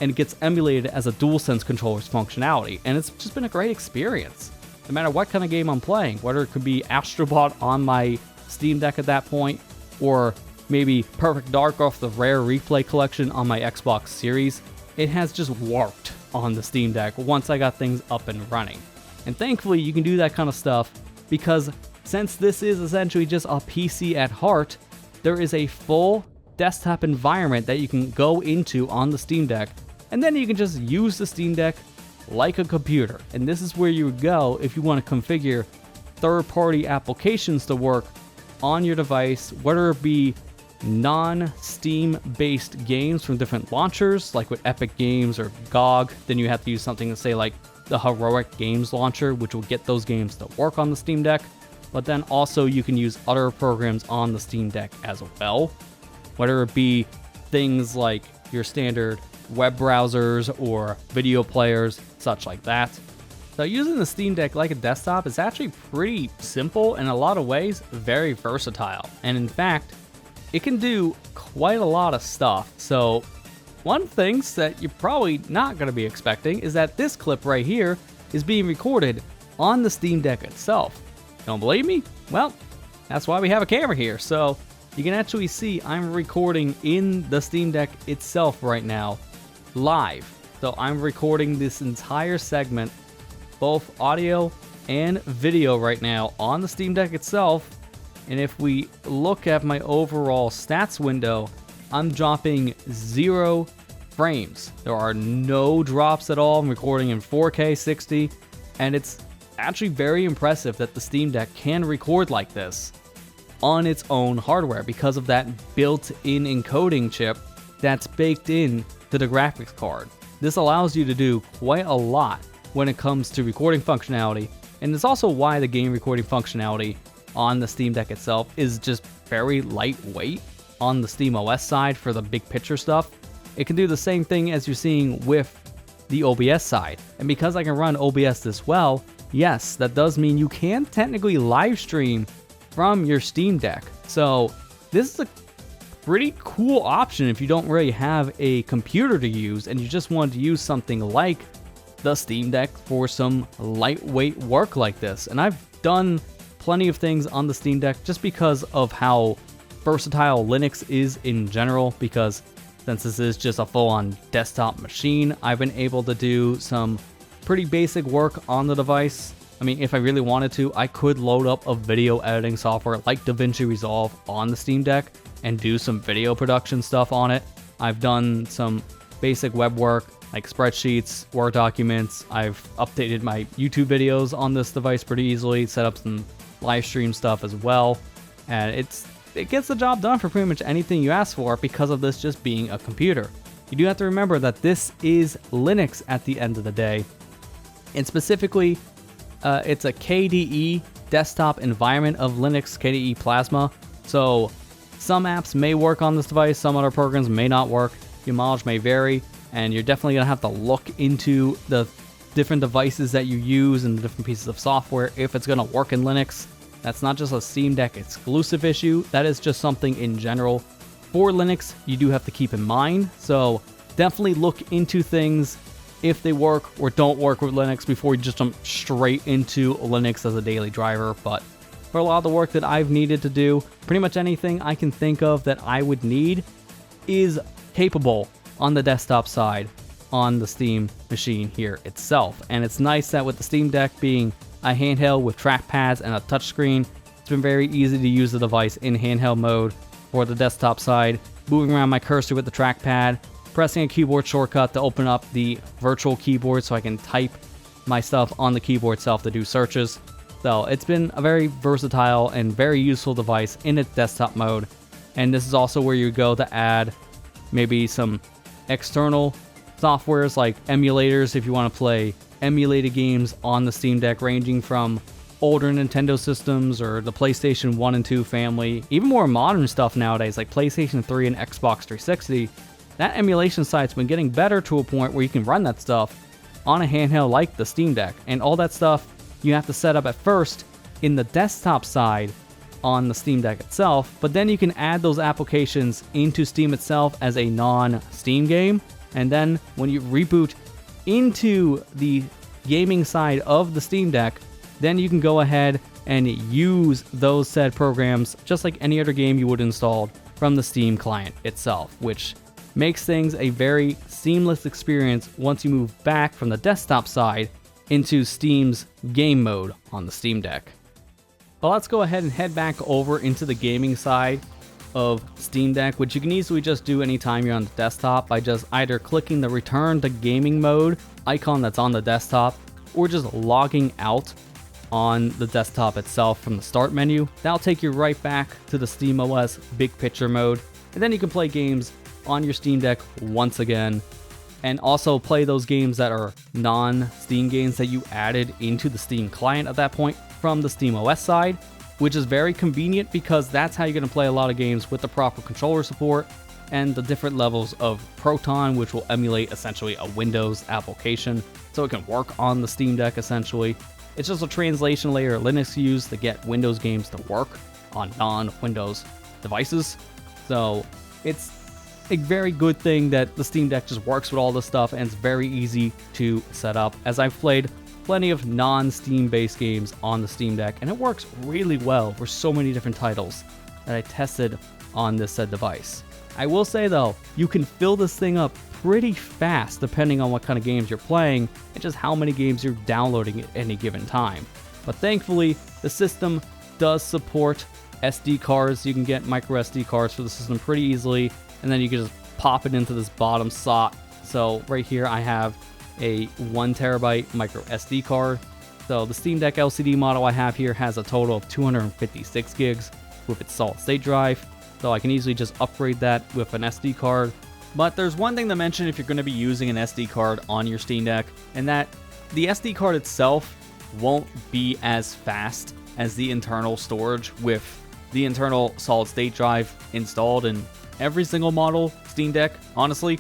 A: and it gets emulated as a DualSense controller's functionality, and it's just been a great experience. No matter what kind of game I'm playing, whether it could be Astrobot on my Steam Deck at that point, or maybe Perfect Dark off the Rare Replay collection on my Xbox Series, it has just worked on the Steam Deck once I got things up and running. And thankfully you can do that kind of stuff because since this is essentially just a PC at heart, there is a full desktop environment that you can go into on the Steam Deck, and then you can just use the Steam Deck like a computer. And this is where you would go if you want to configure third-party applications to work on your device, whether it be non-Steam based games from different launchers, like with Epic Games or GOG. Then you have to use something to say like the Heroic Games launcher, which will get those games to work on the Steam Deck. But then also you can use other programs on the Steam Deck as well, whether it be things like your standard web browsers or video players, such like that. So using the Steam Deck like a desktop is actually pretty simple and in a lot of ways very versatile. And in fact, it can do quite a lot of stuff. So one of the things that you're probably not going to be expecting is that this clip right here is being recorded on the Steam Deck itself. Don't believe me? Well, that's why we have a camera here. So you can actually see I'm recording in the Steam Deck itself right now, live. So I'm recording this entire segment, both audio and video right now on the Steam Deck itself. And if we look at my overall stats window, I'm dropping 0 frames. There are no drops at all. I'm recording in 4K 60, and it's actually very impressive that the Steam Deck can record like this on its own hardware because of that built-in encoding chip that's baked in to the graphics card. This allows you to do quite a lot when it comes to recording functionality, and it's also why the game recording functionality on the Steam Deck itself is just very lightweight on the SteamOS side for the big picture stuff. It can do the same thing as you're seeing with the OBS side. And because I can run OBS this well, yes, that does mean you can technically live stream from your Steam Deck. So this is a pretty cool option if you don't really have a computer to use and you just want to use something like the Steam Deck for some lightweight work like this. And I've done plenty of things on the Steam Deck just because of how versatile Linux is in general, because since this is just a full-on desktop machine, I've been able to do some pretty basic work on the device. I mean, if I really wanted to, I could load up a video editing software like DaVinci Resolve on the Steam Deck and do some video production stuff on it. I've done some basic web work like spreadsheets, Word documents. I've updated my YouTube videos on this device pretty easily, set up some live stream stuff as well. And it's it gets the job done for pretty much anything you ask for because of this just being a computer. You do have to remember that this is Linux at the end of the day, and specifically, it's a KDE desktop environment of Linux, KDE Plasma. So some apps may work on this device, some other programs may not work. Your mileage may vary, and you're definitely gonna have to look into the different devices that you use and the different pieces of software if it's gonna work in Linux. That's not just a Steam Deck exclusive issue, that is just something in general. For Linux, you do have to keep in mind, so definitely look into things if they work or don't work with Linux before you just jump straight into Linux as a daily driver. But for a lot of the work that I've needed to do, pretty much anything I can think of that I would need is capable on the desktop side on the Steam machine here itself. And it's nice that with the Steam Deck being a handheld with trackpads and a touchscreen, it's been very easy to use the device in handheld mode for the desktop side, moving around my cursor with the trackpad, pressing a keyboard shortcut to open up the virtual keyboard so I can type my stuff on the keyboard itself to do searches. So it's been a very versatile and very useful device in its desktop mode. And this is also where you go to add maybe some external softwares like emulators if you want to play emulated games on the Steam Deck, ranging from older Nintendo systems or the PlayStation 1 and 2 family, even more modern stuff nowadays like PlayStation 3 and Xbox 360. That emulation site's been getting better to a point where you can run that stuff on a handheld like the Steam Deck, and all that stuff you have to set up at first in the desktop side on the Steam Deck itself, but then you can add those applications into Steam itself as a non-Steam game, and then when you reboot into the gaming side of the Steam Deck, then you can go ahead and use those said programs just like any other game you would install from the Steam client itself, which makes things a very seamless experience once you move back from the desktop side into Steam's game mode on the Steam Deck. But let's go ahead and head back over into the gaming side of Steam Deck, which you can easily just do anytime you're on the desktop by just either clicking the return to gaming mode icon that's on the desktop or just logging out on the desktop itself from the start menu. That'll take you right back to the SteamOS big picture mode, and then you can play games on your Steam Deck once again, and also play those games that are non-Steam games that you added into the Steam client at that point from the SteamOS side, which is very convenient because that's how you're going to play a lot of games with the proper controller support and the different levels of Proton, which will emulate essentially a Windows application, so it can work on the Steam Deck essentially. It's just a translation layer Linux used to get Windows games to work on non-Windows devices. So it's a very good thing that the Steam Deck just works with all this stuff, and it's very easy to set up, as I've played plenty of non-Steam based games on the Steam Deck, and it works really well for so many different titles that I tested on this said device. I will say though, you can fill this thing up pretty fast depending on what kind of games you're playing and just how many games you're downloading at any given time. But thankfully, the system does support SD cards. You can get micro SD cards for the system pretty easily, and then you can just pop it into this bottom slot. So right here I have a 1 terabyte micro SD card. So the Steam Deck LCD model I have here has a total of 256 gigs with its solid state drive. So I can easily just upgrade that with an SD card. But there's one thing to mention if you're going to be using an SD card on your Steam Deck, and that the SD card itself won't be as fast as the internal storage with the internal solid state drive installed in every single model Steam Deck. Honestly,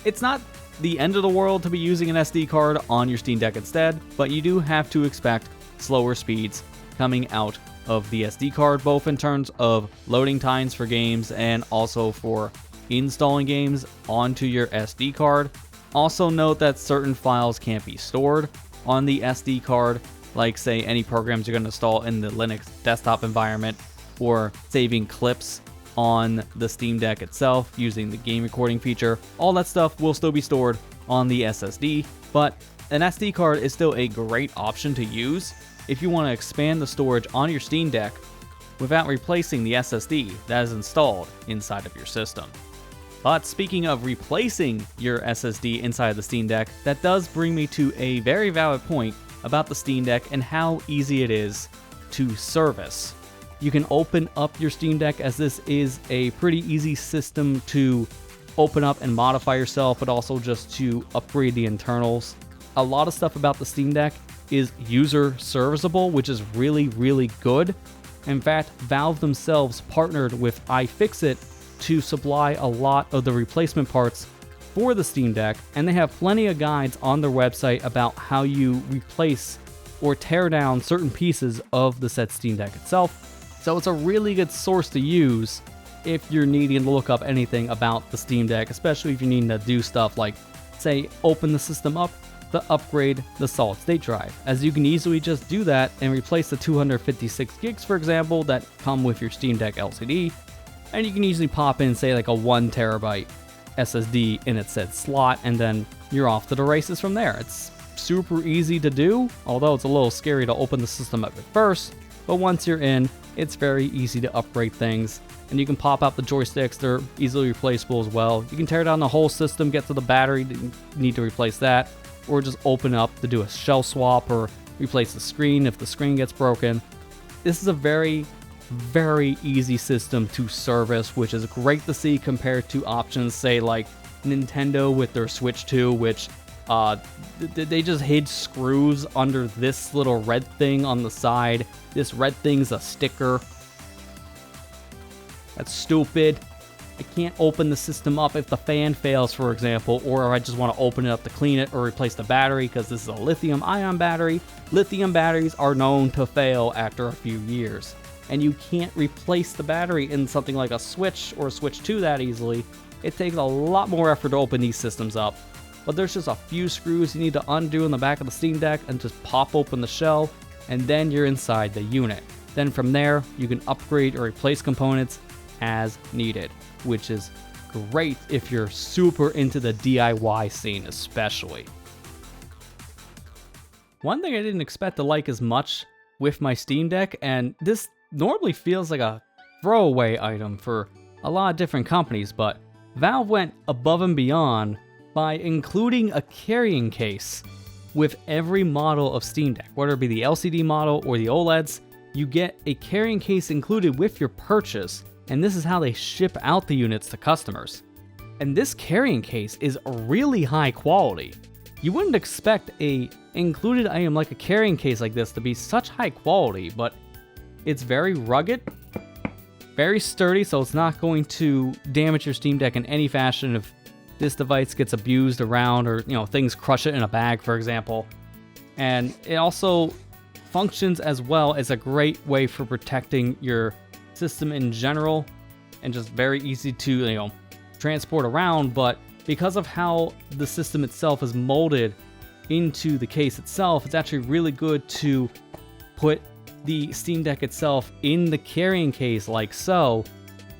A: it's not the end of the world to be using an SD card on your Steam Deck instead, but you do have to expect slower speeds coming out of the SD card, both in terms of loading times for games and also for installing games onto your SD card. Also note that certain files can't be stored on the SD card, like say any programs you're going to install in the Linux desktop environment, or saving clips on the Steam Deck itself using the game recording feature. All that stuff will still be stored on the SSD, but an SD card is still a great option to use if you want to expand the storage on your Steam Deck without replacing the SSD that is installed inside of your system. But speaking of replacing your SSD inside the Steam Deck, that does bring me to a very valid point about the Steam Deck and how easy it is to service. you can open up your Steam Deck, as this is a pretty easy system to open up and modify yourself, but also just to upgrade the internals. A lot of stuff about the Steam Deck is user serviceable, which is really, really good. In fact, Valve themselves partnered with iFixit to supply a lot of the replacement parts for the Steam Deck, and they have plenty of guides on their website about how you replace or tear down certain pieces of the said Steam Deck itself. So it's a really good source to use if you're needing to look up anything about the Steam Deck, especially if you're needing to do stuff like, say, open the system up to upgrade the solid state drive, as you can easily just do that and replace the 256 gigs, for example, that come with your Steam Deck LCD, and you can easily pop in, say, like a 1 terabyte SSD in its said slot, and then you're off to the races from there. It's super easy to do, although it's a little scary to open the system up at first, but once you're in, it's very easy to upgrade things, and you can pop out the joysticks. They're easily replaceable as well. You can tear down the whole system, get to the battery, need to replace that, or just open up to do a shell swap or replace the screen if the screen gets broken. This is a very, very easy system to service, which is great to see compared to options, say, like Nintendo with their Switch 2, which they just hid screws under this little red thing on the side. This red thing's a sticker. That's stupid. I can't open the system up if the fan fails, for example, or I just want to open it up to clean it or replace the battery, because this is a lithium-ion battery. Lithium batteries are known to fail after a few years, and you can't replace the battery in something like a Switch or a Switch 2 that easily. It takes a lot more effort to open these systems up, but there's just a few screws you need to undo in the back of the Steam Deck and just pop open the shell, and then you're inside the unit. Then from there, you can upgrade or replace components as needed, which is great if you're super into the DIY scene especially. One thing I didn't expect to like as much with my Steam Deck, and this normally feels like a throwaway item for a lot of different companies, but Valve went above and beyond by including a carrying case with every model of Steam Deck. Whether it be the LCD model or the OLEDs, you get a carrying case included with your purchase, and this is how they ship out the units to customers. And this carrying case is really high quality. You wouldn't expect a included item like a carrying case like this to be such high quality, but it's very rugged, very sturdy, so it's not going to damage your Steam Deck in any fashion if this device gets abused around, or things crush it in a bag, for example. And it also functions as well as a great way for protecting your system in general, and just very easy to transport around. But because of how the system itself is molded into the case itself, it's actually really good to put the Steam Deck itself in the carrying case like so,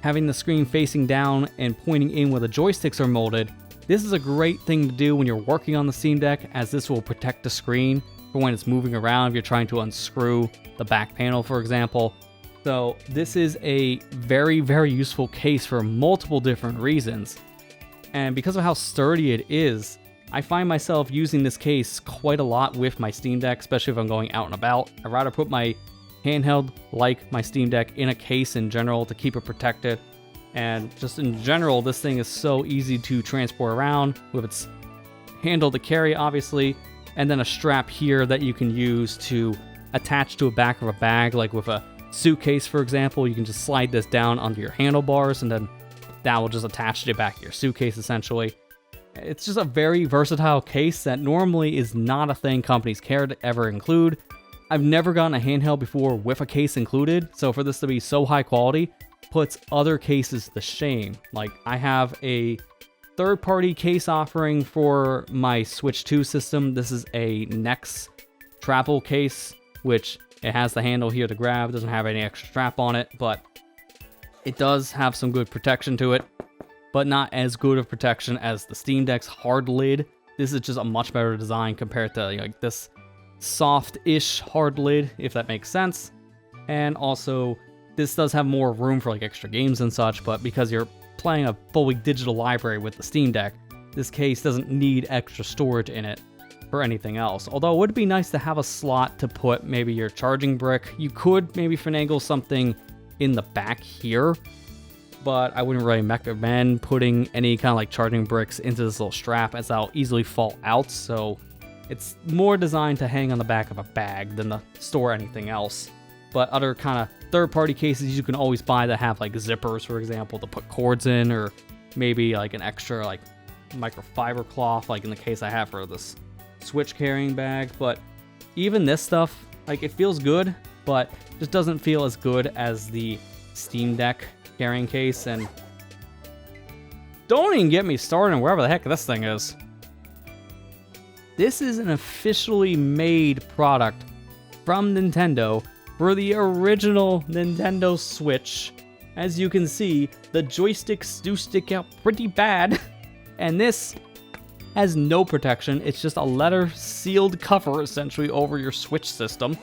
A: having the screen facing down and pointing in where the joysticks are molded. This is a great thing to do when you're working on the Steam Deck, as this will protect the screen for when it's moving around if you're trying to unscrew the back panel, for example. So this is a very, very useful case for multiple different reasons. And because of how sturdy it is, I find myself using this case quite a lot with my Steam Deck, especially if I'm going out and about. I'd rather put my handheld, like my Steam Deck, in a case in general to keep it protected. And just in general, this thing is so easy to transport around with its handle to carry, obviously, and then a strap here that you can use to attach to the back of a bag, like with a suitcase, for example. You can just slide this down under your handlebars, and then that will just attach to the back of your suitcase, essentially. It's just a very versatile case that normally is not a thing companies care to ever include. I've never gotten a handheld before with a case included, so for this to be so high quality puts other cases to shame. Like, I have a third-party case offering for my Switch 2 system. This is a Nex travel case, which it has the handle here to grab. It doesn't have any extra strap on it, but it does have some good protection to it, but not as good of protection as the Steam Deck's hard lid. This is just a much better design compared to this soft-ish hard lid, if that makes sense. And also, this does have more room for extra games and such, but because you're playing a fully digital library with the Steam Deck, this case doesn't need extra storage in it for anything else. Although it would be nice to have a slot to put maybe your charging brick. You could maybe finagle something in the back here, but I wouldn't really recommend putting any kind of like charging bricks into this little strap, as that'll easily fall out. So it's more designed to hang on the back of a bag than to store anything else. But other kind of third-party cases you can always buy that have like zippers, for example, to put cords in, or maybe like an extra like microfiber cloth, like in the case I have for this Switch carrying bag. But even this stuff, like, it feels good, but just doesn't feel as good as the Steam Deck carrying case. And don't even get me started on wherever the heck this thing is. This is an officially made product from Nintendo for the original Nintendo Switch. As you can see, the joysticks do stick out pretty bad, and this has no protection. It's just a leather sealed cover essentially over your Switch system.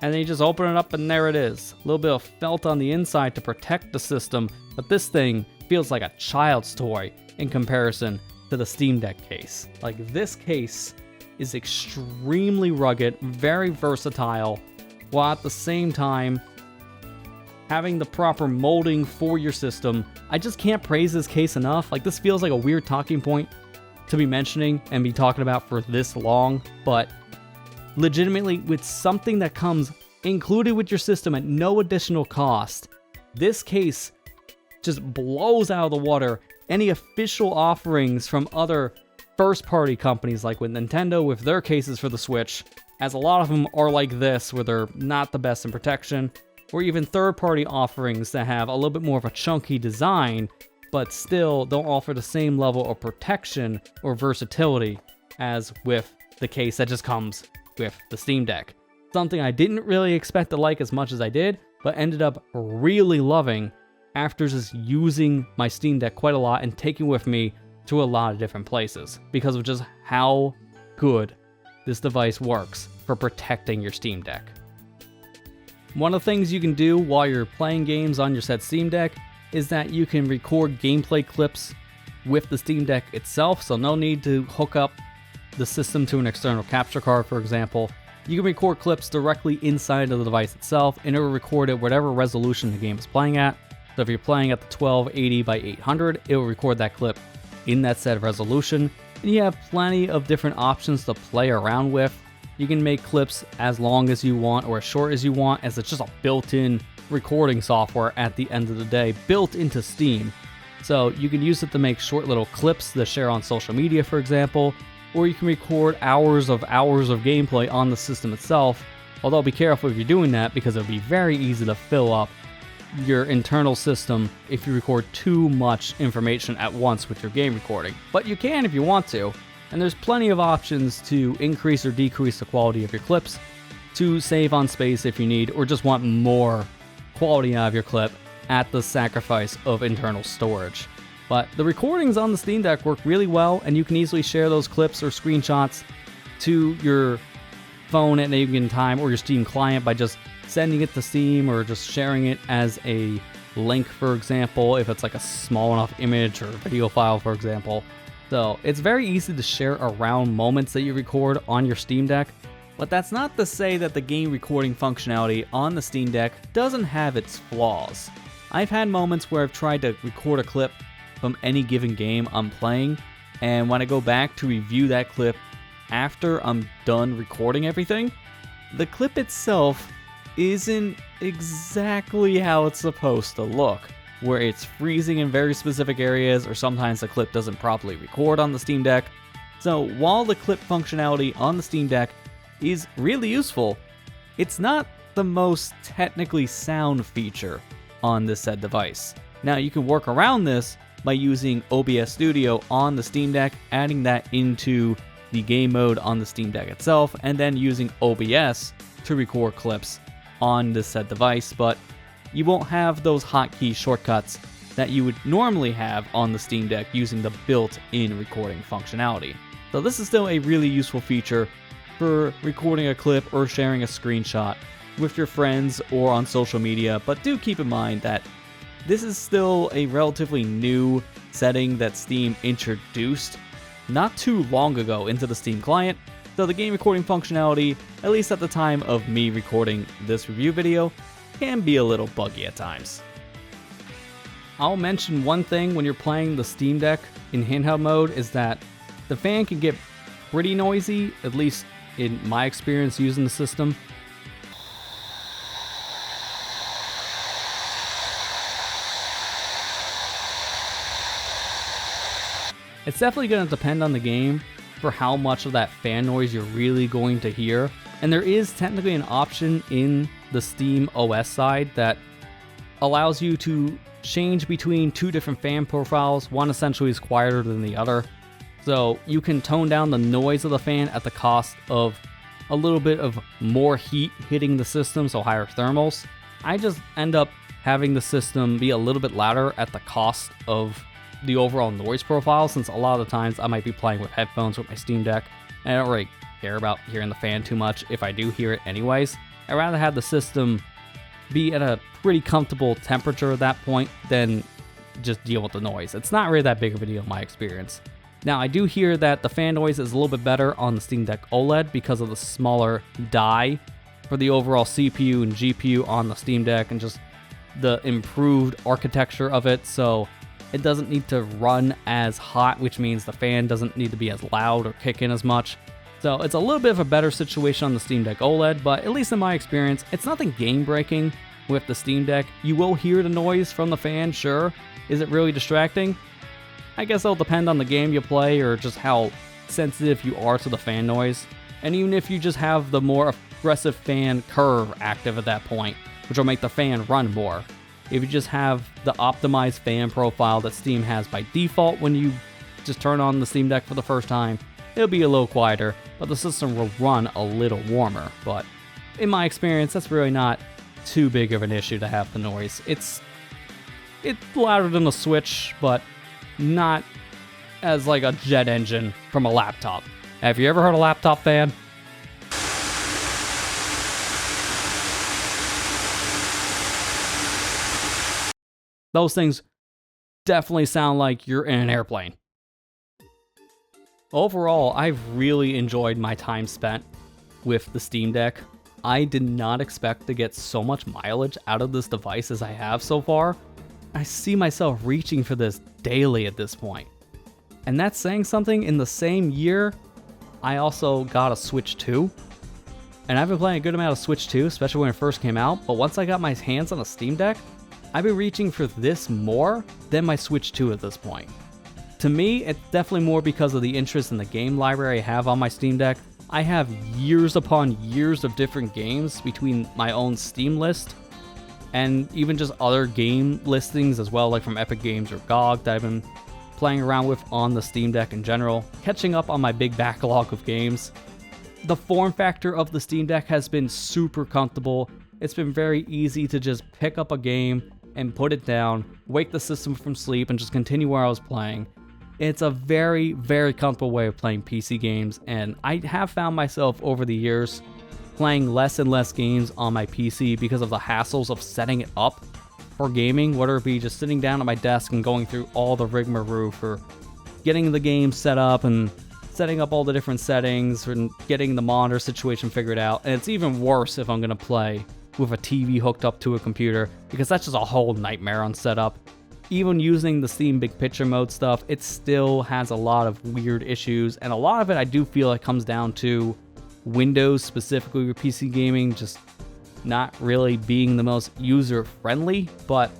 A: And then you just open it up and there it is. A little bit of felt on the inside to protect the system, but this thing feels like a child's toy in comparison to the Steam Deck case. Like, this case is extremely rugged, very versatile, while at the same time having the proper molding for your system. I just can't praise this case enough. Like, this feels like a weird talking point to be mentioning and be talking about for this long, but legitimately, with something that comes included with your system at no additional cost, this case just blows out of the water any official offerings from other first-party companies, like with Nintendo with their cases for the Switch, as a lot of them are like this, where they're not the best in protection, or even third-party offerings that have a little bit more of a chunky design, but still don't offer the same level of protection or versatility as with the case that just comes with the Steam Deck. Something I didn't really expect to like as much as I did, but ended up really loving after just using my Steam Deck quite a lot and taking with me to a lot of different places, because of just how good this device works for protecting your Steam Deck. One of the things you can do while you're playing games on your said Steam Deck is that you can record gameplay clips with the Steam Deck itself, so no need to hook up the system to an external capture card, for example. You can record clips directly inside of the device itself, and it will record at whatever resolution the game is playing at. So if you're playing at the 1280 by 800, it will record that clip in that set resolution, and you have plenty of different options to play around with. You can make clips as long as you want or as short as you want, as it's just a built-in recording software at the end of the day, built into Steam. So you can use it to make short little clips to share on social media, for example, or you can record hours of gameplay on the system itself. Although be careful if you're doing that, because it'll be very easy to fill up your internal system if you record too much information at once with your game recording. But you can if you want to, and there's plenty of options to increase or decrease the quality of your clips, to save on space if you need, or just want more quality out of your clip at the sacrifice of internal storage. But the recordings on the Steam Deck work really well, and you can easily share those clips or screenshots to your phone at any given time, or your Steam client, by just sending it to Steam, or just sharing it as a link, for example, if it's like a small enough image or video file, for example. So it's very easy to share around moments that you record on your Steam Deck, but that's not to say that the game recording functionality on the Steam Deck doesn't have its flaws. I've had moments where I've tried to record a clip from any given game I'm playing, and when I go back to review that clip after I'm done recording everything, the clip itself isn't exactly how it's supposed to look, where it's freezing in very specific areas, or sometimes the clip doesn't properly record on the Steam Deck. So while the clip functionality on the Steam Deck is really useful, it's not the most technically sound feature on this said device. Now, you can work around this by using OBS Studio on the Steam Deck, adding that into the game mode on the Steam Deck itself, and then using OBS to record clips on this said device, but you won't have those hotkey shortcuts that you would normally have on the Steam Deck using the built-in recording functionality. So this is still a really useful feature for recording a clip or sharing a screenshot with your friends or on social media, but do keep in mind that this is still a relatively new setting that Steam introduced not too long ago into the Steam client, so the game recording functionality, at least at the time of me recording this review video, can be a little buggy at times. I'll mention one thing when you're playing the Steam Deck in handheld mode is that the fan can get pretty noisy, at least in my experience using the system. It's definitely going to depend on the game for how much of that fan noise you're really going to hear. And there is technically an option in the Steam OS side that allows you to change between two different fan profiles. One essentially is quieter than the other. So you can tone down the noise of the fan at the cost of a little bit of more heat hitting the system, so higher thermals. I just end up having the system be a little bit louder at the cost of the overall noise profile, since a lot of the times I might be playing with headphones with my Steam Deck, and I don't really care about hearing the fan too much if I do hear it anyways. I'd rather have the system be at a pretty comfortable temperature at that point than just deal with the noise. It's not really that big of a deal in my experience. Now, I do hear that the fan noise is a little bit better on the Steam Deck OLED because of the smaller die for the overall CPU and GPU on the Steam Deck and just the improved architecture of it, so it doesn't need to run as hot, which means the fan doesn't need to be as loud or kick in as much. So it's a little bit of a better situation on the Steam Deck OLED, but at least in my experience, it's nothing game-breaking with the Steam Deck. You will hear the noise from the fan, sure. Is it really distracting? I guess it'll depend on the game you play or just how sensitive you are to the fan noise. And even if you just have the more aggressive fan curve active at that point, which will make the fan run more. If you just have the optimized fan profile that Steam has by default when you just turn on the Steam Deck for the first time, it'll be a little quieter, but the system will run a little warmer. But in my experience, that's really not too big of an issue to have the noise. It's louder than the Switch, but not as like a jet engine from a laptop. Have you ever heard a laptop fan? Those things definitely sound like you're in an airplane. Overall, I've really enjoyed my time spent with the Steam Deck. I did not expect to get so much mileage out of this device as I have so far. I see myself reaching for this daily at this point. And that's saying something. In the same year, I also got a Switch 2. And I've been playing a good amount of Switch 2, especially when it first came out. But once I got my hands on a Steam Deck, I've been reaching for this more than my Switch 2 at this point. To me, it's definitely more because of the interest in the game library I have on my Steam Deck. I have years upon years of different games between my own Steam list and even just other game listings as well, like from Epic Games or GOG that I've been playing around with on the Steam Deck in general, catching up on my big backlog of games. The form factor of the Steam Deck has been super comfortable. It's been very easy to just pick up a game and put it down, wake the system from sleep, and just continue where I was playing. It's a very, very comfortable way of playing PC games, and I have found myself over the years playing less and less games on my PC because of the hassles of setting it up for gaming, whether it be just sitting down at my desk and going through all the rigmarole for getting the game set up and setting up all the different settings and getting the monitor situation figured out. And it's even worse if I'm going to play with a TV hooked up to a computer, because that's just a whole nightmare on setup. Even using the Steam Big Picture mode stuff, it still has a lot of weird issues, and a lot of it I do feel like comes down to Windows, specifically with PC gaming, just not really being the most user-friendly. But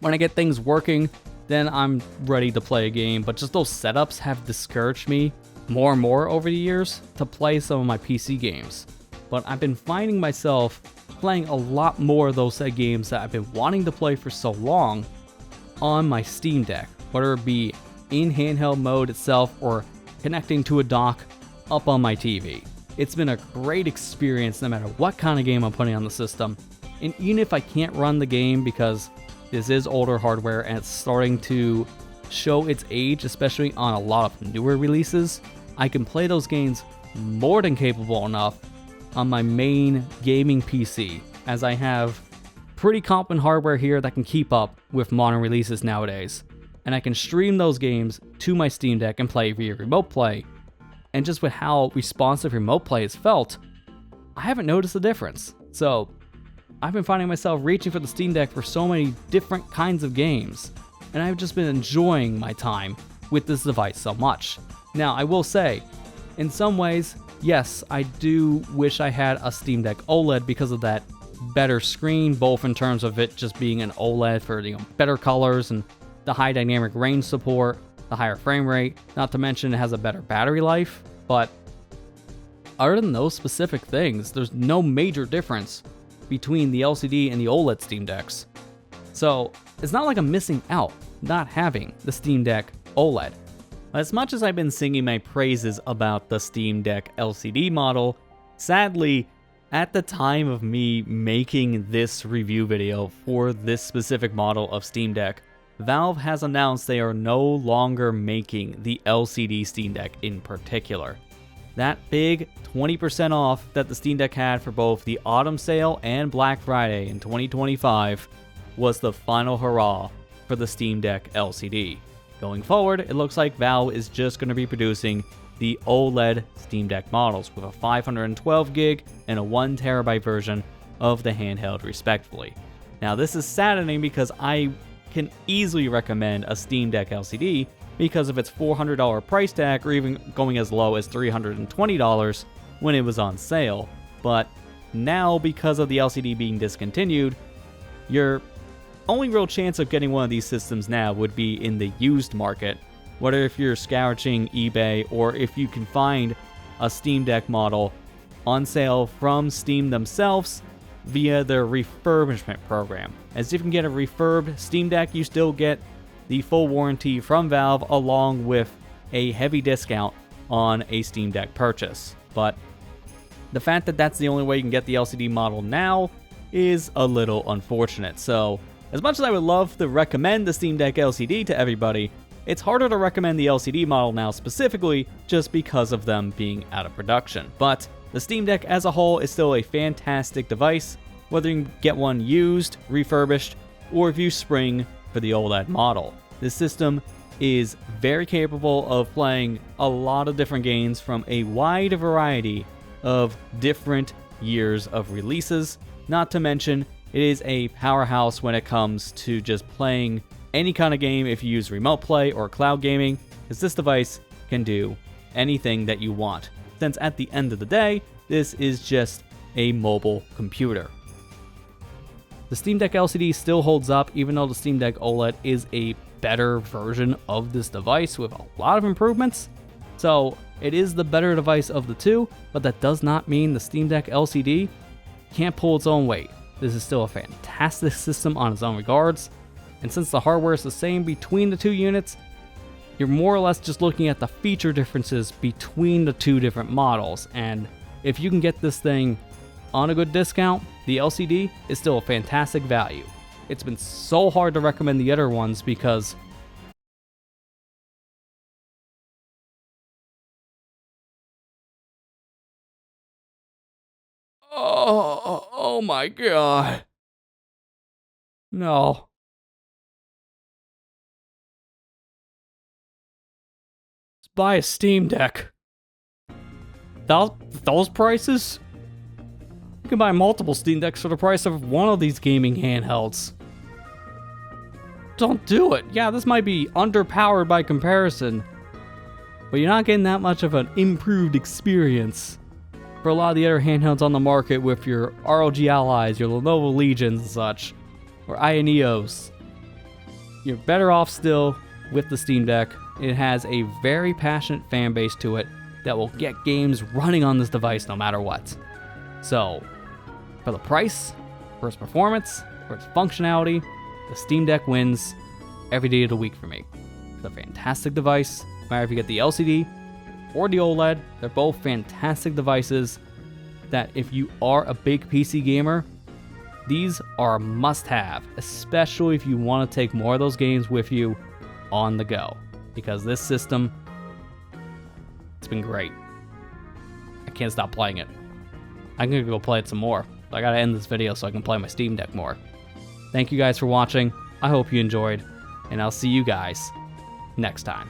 A: when I get things working, then I'm ready to play a game. But just those setups have discouraged me more and more over the years to play some of my PC games. But I've been finding myself playing a lot more of those set games that I've been wanting to play for so long on my Steam Deck, whether it be in handheld mode itself or connecting to a dock up on my TV. It's been a great experience no matter what kind of game I'm putting on the system. And even if I can't run the game because this is older hardware and it's starting to show its age, especially on a lot of newer releases, I can play those games more than capable enough on my main gaming PC, as I have pretty competent hardware here that can keep up with modern releases nowadays. And I can stream those games to my Steam Deck and play via remote play. And just with how responsive remote play has felt, I haven't noticed a difference. So I've been finding myself reaching for the Steam Deck for so many different kinds of games, and I've just been enjoying my time with this device so much. Now, I will say, in some ways, yes, I do wish I had a Steam Deck OLED because of that better screen, both in terms of it just being an OLED for, better colors and the high dynamic range support, the higher frame rate, not to mention it has a better battery life. But other than those specific things, there's no major difference between the LCD and the OLED Steam Decks. So it's not like I'm missing out not having the Steam Deck OLED. As much as I've been singing my praises about the Steam Deck LCD model, sadly, at the time of me making this review video for this specific model of Steam Deck, Valve has announced they are no longer making the LCD Steam Deck in particular. That big 20% off that the Steam Deck had for both the autumn sale and Black Friday in 2025 was the final hurrah for the Steam Deck LCD. Going forward, it looks like Valve is just going to be producing the OLED Steam Deck models with a 512 gig and a 1TB version of the handheld respectively. Now this is saddening because I can easily recommend a Steam Deck LCD because of its $400 price tag, or even going as low as $320 when it was on sale. But now, because of the LCD being discontinued, your only real chance of getting one of these systems now would be in the used market, whether if you're scouring eBay or if you can find a Steam Deck model on sale from Steam themselves via their refurbishment program. As if you can get a refurbed Steam Deck, you still get the full warranty from Valve along with a heavy discount on a Steam Deck purchase. But the fact that that's the only way you can get the LCD model now is a little unfortunate. So as much as I would love to recommend the Steam Deck LCD to everybody, it's harder to recommend the LCD model now specifically just because of them being out of production. But the Steam Deck as a whole is still a fantastic device, whether you can get one used, refurbished, or if you spring for the OLED model. This system is very capable of playing a lot of different games from a wide variety of different years of releases. Not to mention, it is a powerhouse when it comes to just playing any kind of game if you use remote play or cloud gaming, because this device can do anything that you want, since at the end of the day, this is just a mobile computer. The Steam Deck LCD still holds up, even though the Steam Deck OLED is a better version of this device with a lot of improvements. So it is the better device of the two, but that does not mean the Steam Deck LCD can't pull its own weight. This is still a fantastic system on its own regards, and since the hardware is the same between the two units, you're more or less just looking at the feature differences between the two different models. And if you can get this thing on a good discount, the LCD is still a fantastic value. It's been so hard to recommend the other ones because oh my god. No. Let's buy a Steam Deck. Those prices? You can buy multiple Steam Decks for the price of one of these gaming handhelds. Don't do it. Yeah, this might be underpowered by comparison, but you're not getting that much of an improved experience for a lot of the other handhelds on the market with your ROG Allies, your Lenovo Legions and such, or Ioneos. You're better off still with the Steam Deck. It has a very passionate fan base to it that will get games running on this device no matter what. So, for the price, for its performance, for its functionality, the Steam Deck wins every day of the week for me. It's a fantastic device. No matter if you get the LCD or the OLED, they're both fantastic devices that if you are a big PC gamer, these are a must-have, especially if you want to take more of those games with you on the go. Because this system, it's been great. I can't stop playing it. I'm gonna go play it some more. I gotta end this video so I can play my Steam Deck more. Thank you guys for watching. I hope you enjoyed, and I'll see you guys next time.